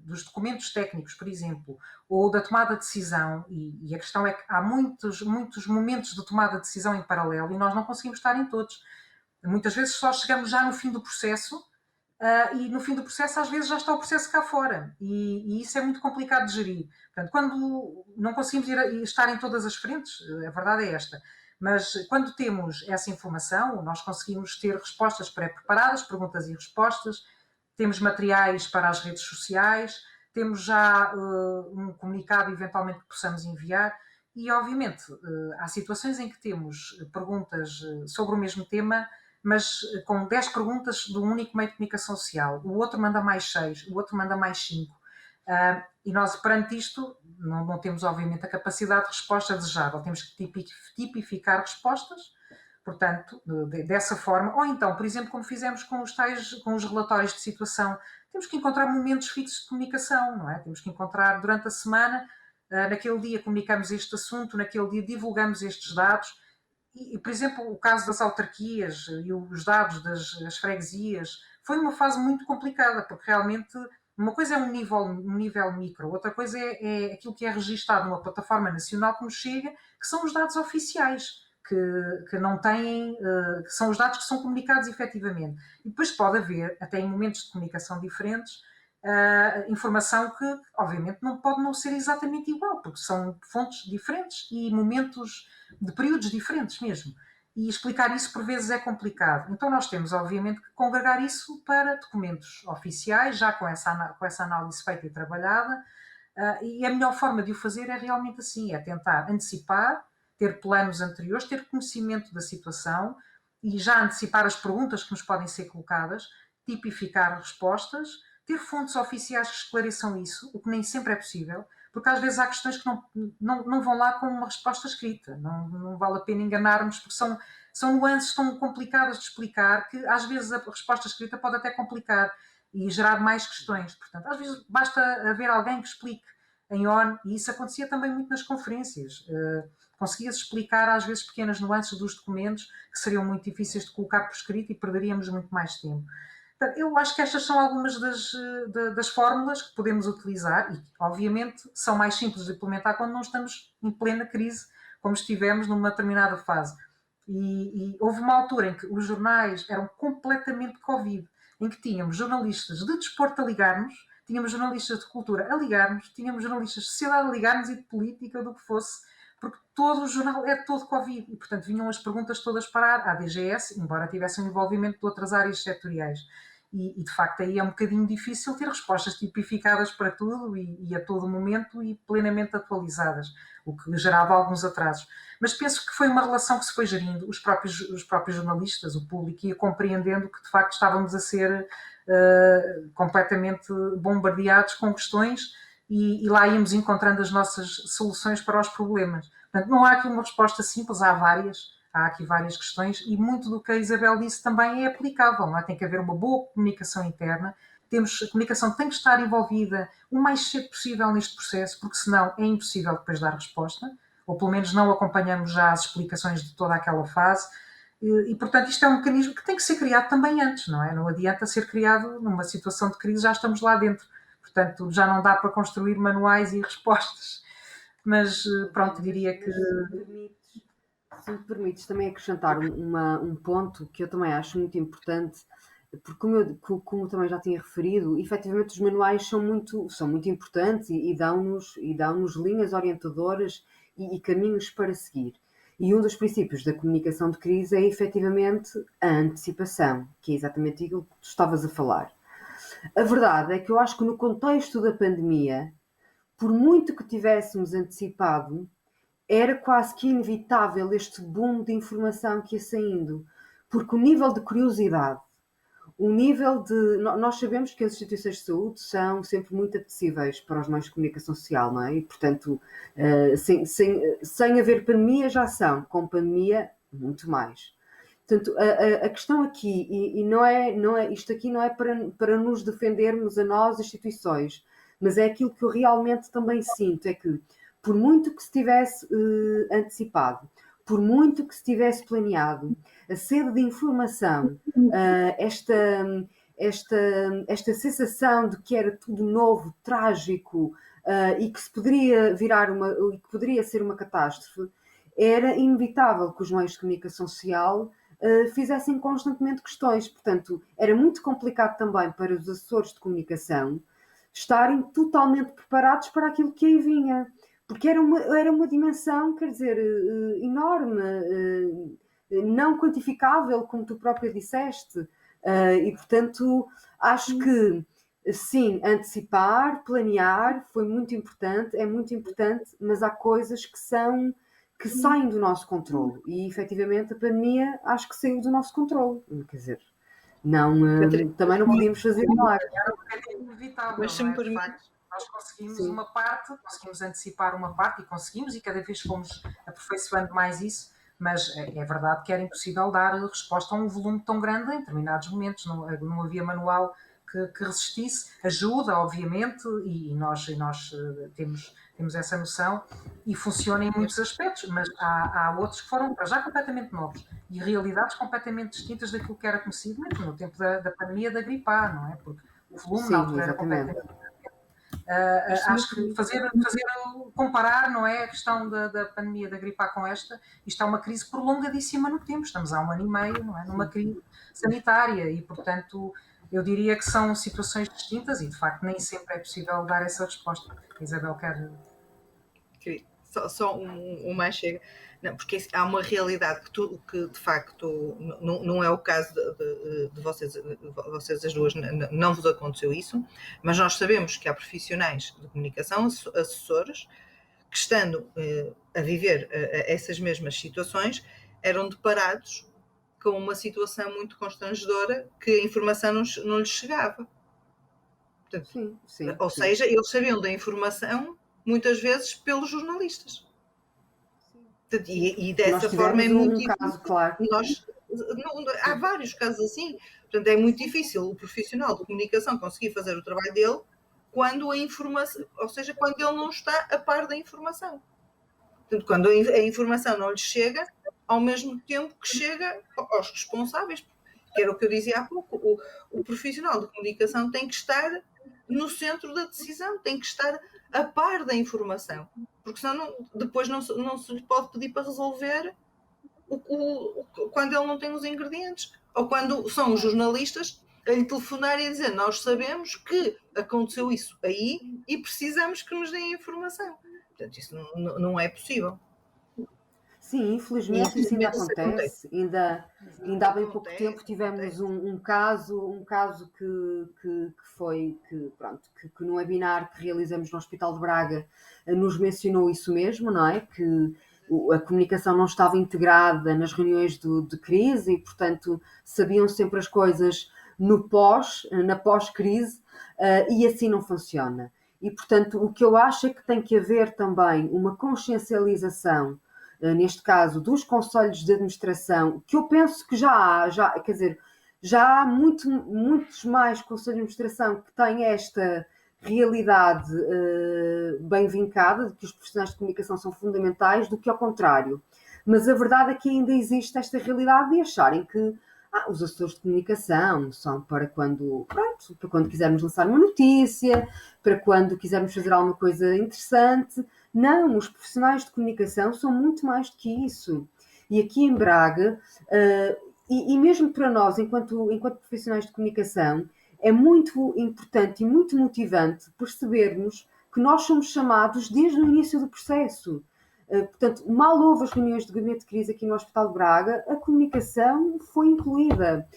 dos documentos técnicos, por exemplo, ou da tomada de decisão, e a questão é que há muitos momentos de tomada de decisão em paralelo e nós não conseguimos estar em todos. Muitas vezes só chegamos já no fim do processo e no fim do processo às vezes já está o processo cá fora e isso é muito complicado de gerir. Portanto, quando não conseguimos estar em todas as frentes, a verdade é esta, mas quando temos essa informação, nós conseguimos ter respostas pré-preparadas, perguntas e respostas, temos materiais para as redes sociais, temos já um comunicado eventualmente que possamos enviar e obviamente há situações em que temos perguntas sobre o mesmo tema, mas com 10 perguntas de um único meio de comunicação social. O outro manda mais 6, o outro manda mais 5. E nós, perante isto, não temos, obviamente, a capacidade de resposta desejável. Temos que tipificar respostas, portanto, dessa forma. Ou então, por exemplo, como fizemos com os relatórios de situação, temos que encontrar momentos fixos de comunicação, não é? Temos que encontrar durante a semana, naquele dia comunicamos este assunto, naquele dia divulgamos estes dados. E, por exemplo, o caso das autarquias e os dados das freguesias foi uma fase muito complicada, porque realmente uma coisa é um nível micro, outra coisa é aquilo que é registado numa plataforma nacional que nos chega, que são os dados oficiais, que não têm, que são os dados que são comunicados efetivamente. E depois pode haver, até em momentos de comunicação diferentes, informação que, obviamente, não pode não ser exatamente igual, porque são fontes diferentes e momentos de períodos diferentes mesmo. E explicar isso por vezes é complicado. Então nós temos, obviamente, que congregar isso para documentos oficiais, já com essa análise feita e trabalhada, e a melhor forma de o fazer é realmente assim, é tentar antecipar, ter planos anteriores, ter conhecimento da situação e já antecipar as perguntas que nos podem ser colocadas, tipificar respostas, ter fontes oficiais que esclareçam isso, o que nem sempre é possível, porque às vezes há questões que não vão lá com uma resposta escrita, não vale a pena enganarmos, porque são nuances tão complicadas de explicar que às vezes a resposta escrita pode até complicar e gerar mais questões. Portanto, às vezes basta haver alguém que explique em on, e isso acontecia também muito nas conferências. Conseguia-se explicar às vezes pequenas nuances dos documentos que seriam muito difíceis de colocar por escrito e perderíamos muito mais tempo. Eu acho que estas são algumas das fórmulas que podemos utilizar e, obviamente, são mais simples de implementar quando não estamos em plena crise, como estivemos numa determinada fase. E houve uma altura em que os jornais eram completamente Covid, em que tínhamos jornalistas de desporto a ligar-nos, tínhamos jornalistas de cultura a ligar-nos, tínhamos jornalistas de sociedade a ligar-nos e de política, do que fosse, porque todo o jornal é todo Covid e, portanto, vinham as perguntas todas parar à DGS, embora tivesse um envolvimento de outras áreas setoriais. e de facto aí é um bocadinho difícil ter respostas tipificadas para tudo e a todo momento e plenamente atualizadas, o que gerava alguns atrasos. Mas penso que foi uma relação que se foi gerindo, os próprios jornalistas, o público ia compreendendo que de facto estávamos a ser completamente bombardeados com questões e lá íamos encontrando as nossas soluções para os problemas. Portanto, não há aqui uma resposta simples, há aqui várias questões e muito do que a Isabel disse também é aplicável, não é? Tem que haver uma boa comunicação interna, a comunicação tem que estar envolvida o mais cedo possível neste processo, porque senão é impossível depois dar resposta, ou pelo menos não acompanhamos já as explicações de toda aquela fase, e portanto isto é um mecanismo que tem que ser criado também antes, não é? Não adianta ser criado numa situação de crise, já estamos lá dentro, portanto já não dá para construir manuais e respostas, mas pronto, diria que... Se me permites também acrescentar um ponto que eu também acho muito importante, porque como também já tinha referido, efetivamente os manuais são muito importantes e dão-nos linhas orientadoras e caminhos para seguir. E um dos princípios da comunicação de crise é efetivamente a antecipação, que é exatamente aquilo que tu estavas a falar. A verdade é que eu acho que no contexto da pandemia, por muito que tivéssemos antecipado, era quase que inevitável este boom de informação que ia saindo, porque o nível de curiosidade, o nível de... Nós sabemos que as instituições de saúde são sempre muito apetecíveis para os meios de comunicação social, não é? E, portanto, sem haver pandemia já são, com pandemia, muito mais. Portanto, a questão aqui, e isto aqui não é para nos defendermos a nós, instituições, mas é aquilo que eu realmente também sinto, é que por muito que se tivesse antecipado, por muito que se tivesse planeado, a sede de informação, esta sensação de que era tudo novo, trágico e que se poderia e que poderia ser uma catástrofe, era inevitável que os meios de comunicação social fizessem constantemente questões. Portanto, era muito complicado também para os assessores de comunicação estarem totalmente preparados para aquilo que aí vinha. Porque era uma dimensão, quer dizer, enorme, não quantificável, como tu própria disseste. E, portanto, acho que, sim, antecipar, planear foi muito importante, é muito importante, mas há coisas que saem do nosso controle. E, efetivamente, a pandemia acho que saiu do nosso controle. Quer dizer, também não podíamos fazer milagres. Era um bocadinho inevitável, Mas se não me é? De permite, facto, nós conseguimos antecipar uma parte e cada vez fomos aperfeiçoando mais isso, mas é verdade que era impossível dar resposta a um volume tão grande em determinados momentos, não havia manual que resistisse. Ajuda, obviamente, e nós temos essa noção e funciona em muitos aspectos, mas há outros que foram para já completamente novos e realidades completamente distintas daquilo que era conhecido mesmo no tempo da pandemia da gripe A, não é? Porque o volume na altura era completamente... acho que comparar, não é, a questão da pandemia da gripe A com esta, isto é uma crise prolongadíssima no tempo, estamos há 1 ano e meio, não é, numa crise sanitária e, portanto, eu diria que são situações distintas e, de facto, nem sempre é possível dar essa resposta. A Isabel quer... Só um mais chega. Não, porque há uma realidade que de facto não é o caso de vocês as duas, não vos aconteceu isso, mas nós sabemos que há profissionais de comunicação, assessores, que estando a viver essas mesmas situações, eram deparados com uma situação muito constrangedora que a informação não lhes chegava. Portanto, ou seja, eles sabiam da informação muitas vezes pelos jornalistas. E dessa forma é muito difícil. Caso, claro. Há vários casos assim. Portanto, é muito difícil o profissional de comunicação conseguir fazer o trabalho dele quando a informação, ou seja, quando ele não está a par da informação. Portanto, quando a informação não lhe chega, ao mesmo tempo que chega aos responsáveis, que era o que eu dizia há pouco, o profissional de comunicação tem que estar no centro da decisão, tem que estar a par da informação, porque senão depois não se lhe pode pedir para resolver quando ele não tem os ingredientes, ou quando são os jornalistas a lhe telefonar e a dizer: nós sabemos que aconteceu isso aí e precisamos que nos deem a informação. Portanto, isso não é possível. Sim, infelizmente isso ainda acontece. Ainda há bem pouco tempo tivemos um caso que num webinar que realizamos no Hospital de Braga nos mencionou isso mesmo, não é? Que a comunicação não estava integrada nas reuniões de crise e, portanto, sabiam sempre as coisas na pós-crise, e assim não funciona. E, portanto, o que eu acho é que tem que haver também uma consciencialização, neste caso, dos conselhos de administração, que eu penso que quer dizer, já há muitos mais conselhos de administração que têm esta realidade bem vincada, de que os profissionais de comunicação são fundamentais, do que ao contrário. Mas a verdade é que ainda existe esta realidade de acharem que os assessores de comunicação são para quando quisermos lançar uma notícia, para quando quisermos fazer alguma coisa interessante. Não, os profissionais de comunicação são muito mais do que isso. E aqui em Braga, e mesmo para nós, enquanto profissionais de comunicação, é muito importante e muito motivante percebermos que nós somos chamados desde o início do processo. Portanto, mal houve as reuniões de gabinete de crise aqui no Hospital de Braga, a comunicação foi incluída.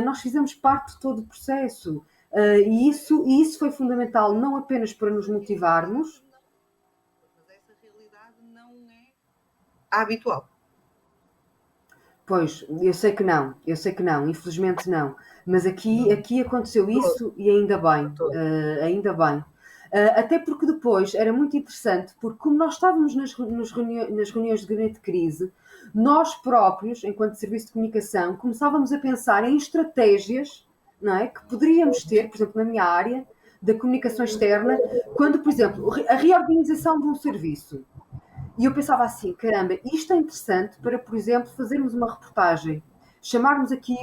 Nós fizemos parte de todo o processo. E isso foi fundamental, não apenas para nos motivarmos. Mas essa realidade não é habitual. Pois, eu sei que não, infelizmente não. Mas aqui aconteceu isso e ainda bem, ainda bem. Até porque depois era muito interessante, porque como nós estávamos nas reuniões de gabinete de crise, nós próprios, enquanto serviço de comunicação, começávamos a pensar em estratégias, não é, que poderíamos ter, por exemplo, na minha área da comunicação externa, quando, por exemplo, a reorganização de um serviço. E eu pensava assim, caramba, isto é interessante para, por exemplo, fazermos uma reportagem, chamarmos aqui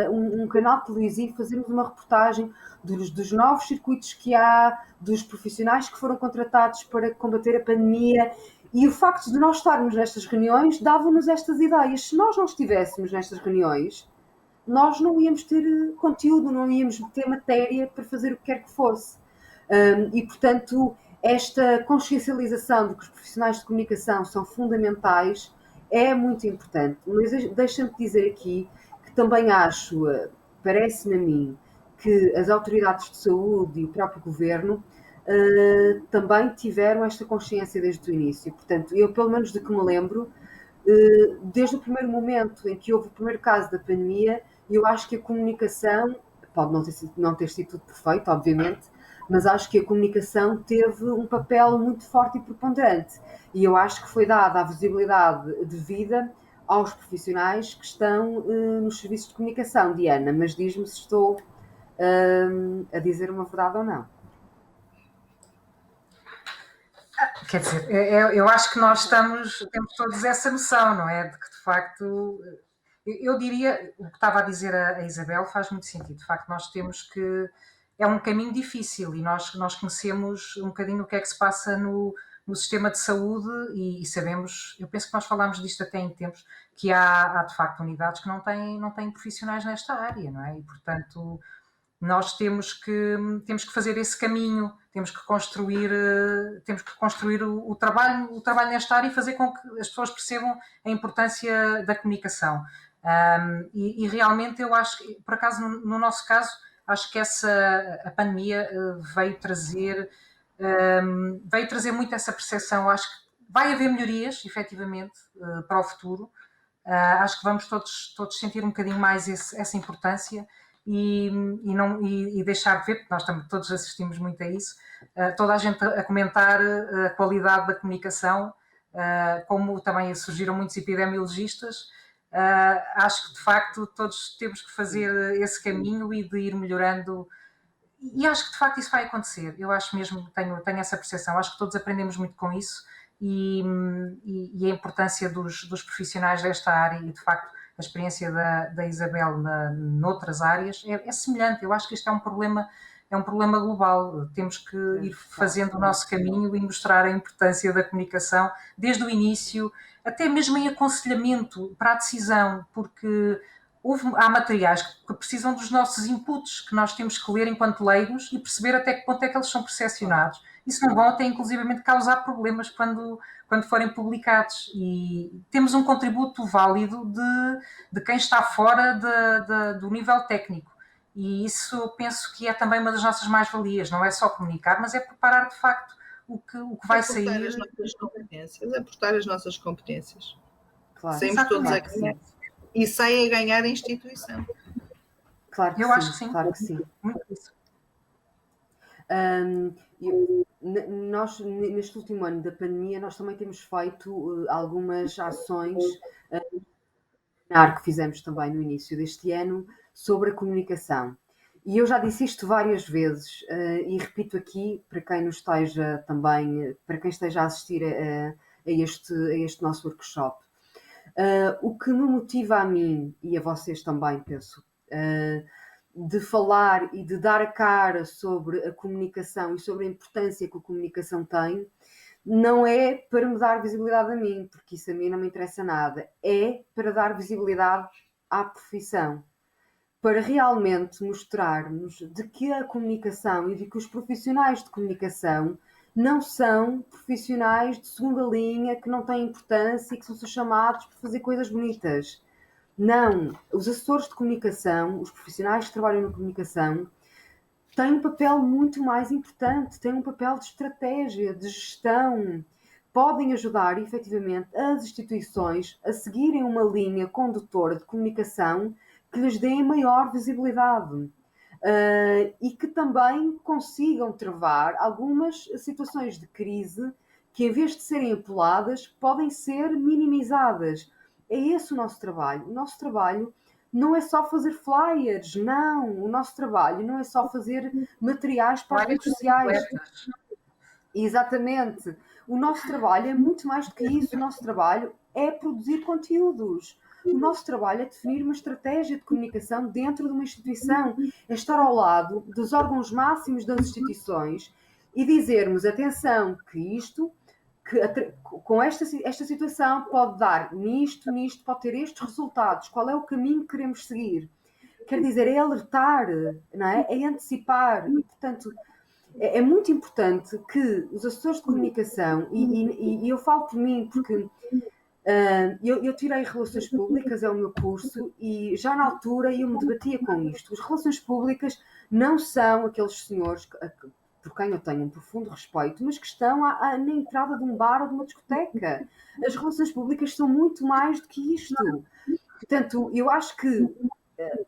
um canal televisivo, fazermos uma reportagem dos novos circuitos que há, dos profissionais que foram contratados para combater a pandemia, e o facto de nós estarmos nestas reuniões dava-nos estas ideias. Se nós não estivéssemos nestas reuniões, nós não íamos ter conteúdo, não íamos ter matéria para fazer o que quer que fosse. E, portanto, esta consciencialização de que os profissionais de comunicação são fundamentais é muito importante. Mas deixa-me dizer aqui que também acho, parece-me a mim, que as autoridades de saúde e o próprio governo também tiveram esta consciência desde o início. Portanto, eu, pelo menos de que me lembro, desde o primeiro momento em que houve o primeiro caso da pandemia, eu acho que a comunicação, pode não ter sido tudo perfeito, obviamente, mas acho que a comunicação teve um papel muito forte e preponderante. E eu acho que foi dada a visibilidade devida aos profissionais que estão nos serviços de comunicação. Diana, mas diz-me se estou a dizer uma verdade ou não. Quer dizer, eu acho que nós temos todos essa noção, não é? De que, de facto, eu diria, o que estava a dizer a Isabel faz muito sentido. De facto, nós temos que... É um caminho difícil e nós conhecemos um bocadinho o que é que se passa no sistema de saúde e sabemos, eu penso que nós falámos disto até em tempos, que há de facto unidades que não têm profissionais nesta área, não é? E, portanto, nós temos que fazer esse caminho, temos que construir o trabalho nesta área e fazer com que as pessoas percebam a importância da comunicação. E realmente eu acho que, por acaso, no nosso caso, acho que a pandemia veio trazer muito essa percepção. Acho que vai haver melhorias, efetivamente, para o futuro. Acho que vamos todos sentir um bocadinho mais essa importância e deixar de ver, porque nós também todos assistimos muito a isso, toda a gente a comentar a qualidade da comunicação, como também surgiram muitos epidemiologistas. Acho que de facto todos temos que fazer esse caminho e de ir melhorando, e acho que de facto isso vai acontecer. Eu acho mesmo, tenho essa percepção, acho que todos aprendemos muito com isso e a importância dos profissionais desta área e de facto a experiência da Isabel noutras áreas é semelhante. Eu acho que isto é um problema global. Temos que ir fazendo o nosso caminho e mostrar a importância da comunicação desde o início, até mesmo em aconselhamento para a decisão, porque há materiais que precisam dos nossos inputs, que nós temos que ler enquanto leigos e perceber até que ponto é que eles são percepcionados. Isso não vão até inclusivamente causar problemas quando quando forem publicados. E temos um contributo válido de quem está fora do nível técnico. E isso penso que é também uma das nossas mais-valias, não é só comunicar, mas é preparar de facto o que vai sair. As nossas competências, aportar as nossas competências. Claro, Saímos todos claro a ganhar. E sai a ganhar a instituição. Claro que Eu sim, acho que sim. claro que sim. Muito isso. Nós, neste último ano da pandemia, nós também temos feito algumas ações que fizemos também no início deste ano sobre a comunicação. E eu já disse isto várias vezes e repito aqui para quem nos esteja também, para quem esteja a assistir a este nosso workshop. O que me motiva a mim e a vocês também, penso, de falar e de dar a cara sobre a comunicação e sobre a importância que a comunicação tem, não é para me dar visibilidade a mim, porque isso a mim não me interessa nada, é para dar visibilidade à profissão, para realmente mostrarmos de que a comunicação e de que os profissionais de comunicação não são profissionais de segunda linha que não têm importância e que são só chamados para fazer coisas bonitas. Não, os assessores de comunicação, os profissionais que trabalham na comunicação, têm um papel muito mais importante, têm um papel de estratégia, de gestão. Podem ajudar, efetivamente, as instituições a seguirem uma linha condutora de comunicação que lhes dê maior visibilidade. E que também consigam travar algumas situações de crise que, em vez de serem apeladas, podem ser minimizadas. É esse o nosso trabalho. O nosso trabalho não é só fazer flyers, não. O nosso trabalho não é só fazer materiais para as redes sociais. Exatamente. O nosso trabalho é muito mais do que isso. O nosso trabalho é produzir conteúdos. O nosso trabalho é definir uma estratégia de comunicação dentro de uma instituição, é estar ao lado dos órgãos máximos das instituições e dizermos, atenção, com esta situação pode dar nisto, pode ter estes resultados, qual é o caminho que queremos seguir? Quer dizer, é alertar, não é? É antecipar. E, portanto, é muito importante que os assessores de comunicação, e eu falo por mim porque eu tirei Relações Públicas, é o meu curso, e já na altura eu me debatia com isto. As relações públicas não são aqueles senhores por quem eu tenho um profundo respeito, mas que estão na entrada de um bar ou de uma discoteca. As relações públicas são muito mais do que isto. Portanto, eu acho que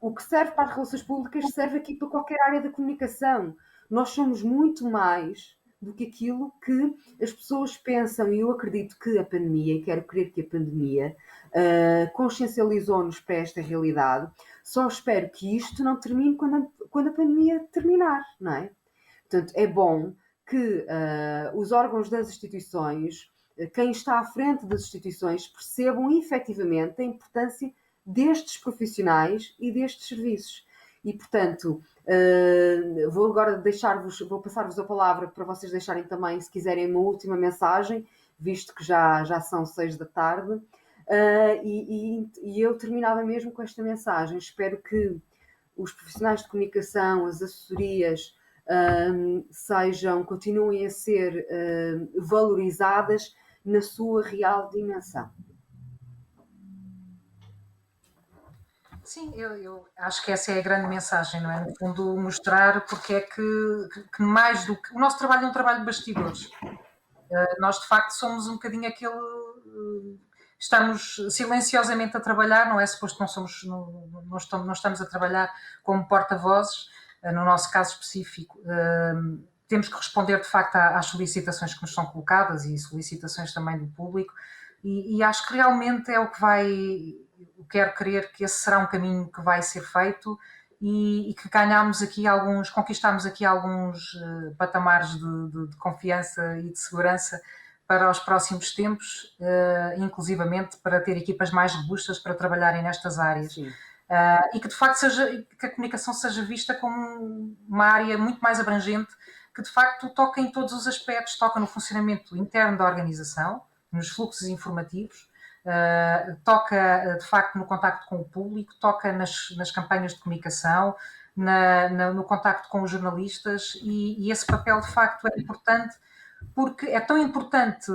o que serve para as relações públicas serve aqui para qualquer área da comunicação. Nós somos muito mais do que aquilo que as pessoas pensam, e eu acredito que a pandemia, e quero crer que a pandemia consciencializou-nos para esta realidade. Só espero que isto não termine quando a pandemia terminar, não é? Portanto, é bom que os órgãos das instituições, quem está à frente das instituições, percebam efetivamente a importância destes profissionais e destes serviços. E, portanto, vou agora vou passar-vos a palavra para vocês deixarem também, se quiserem, uma última mensagem, visto que já são 6 da tarde. E eu terminava mesmo com esta mensagem. Espero que os profissionais de comunicação, as assessorias, continuem a ser valorizadas na sua real dimensão. Sim, eu acho que essa é a grande mensagem, não é? No fundo, mostrar porque é que mais do que... O nosso trabalho é um trabalho de bastidores. Nós, de facto, somos um bocadinho aquele... Estamos silenciosamente a trabalhar, não é? Suposto que não estamos a trabalhar como porta-vozes, no nosso caso específico. Temos que responder, de facto, às solicitações que nos são colocadas e solicitações também do público. E acho que realmente é o que vai... Eu quero crer que esse será um caminho que vai ser feito e que conquistámos aqui alguns patamares de confiança e de segurança para os próximos tempos, inclusivamente para ter equipas mais robustas para trabalharem nestas áreas. E que de facto que a comunicação seja vista como uma área muito mais abrangente, que de facto toca em todos os aspectos, toca no funcionamento interno da organização, nos fluxos informativos, toca de facto no contacto com o público, toca nas campanhas de comunicação, no contacto com os jornalistas, e esse papel de facto é importante porque é tão importante,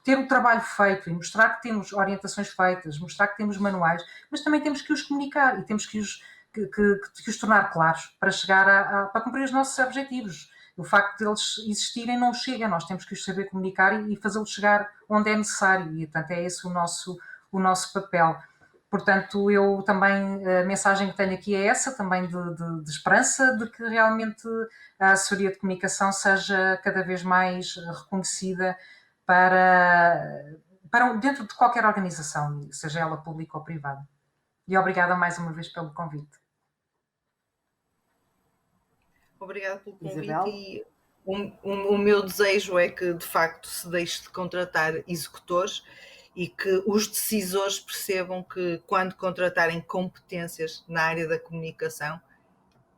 ter o trabalho feito e mostrar que temos orientações feitas, mostrar que temos manuais, mas também temos que os comunicar e temos que os tornar claros para chegar para cumprir os nossos objetivos. O facto de eles existirem não chega, nós temos que os saber comunicar e fazê-los chegar onde é necessário, e portanto é esse o nosso papel. Portanto, eu também, a mensagem que tenho aqui é essa, também de esperança, de que realmente a assessoria de comunicação seja cada vez mais reconhecida dentro de qualquer organização, seja ela pública ou privada. E obrigada mais uma vez pelo convite. Obrigada pelo convite. Isabel? E o meu desejo é que, de facto, se deixe de contratar executores e que os decisores percebam que, quando contratarem competências na área da comunicação,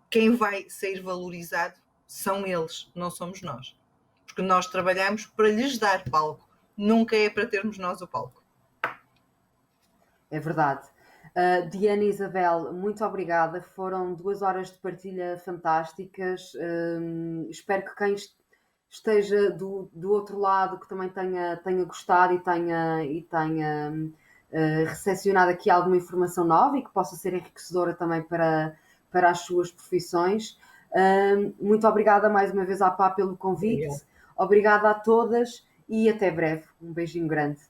quem vai ser valorizado são eles, não somos nós. Porque nós trabalhamos para lhes dar palco, nunca é para termos nós o palco. É verdade. Diana e Isabel, muito obrigada. Foram 2 horas de partilha fantásticas. Espero que quem esteja do outro lado, que também tenha gostado e tenha recepcionado aqui alguma informação nova e que possa ser enriquecedora também para as suas profissões. Muito obrigada mais uma vez à PA pelo convite. Obrigada a todas e até breve. Um beijinho grande.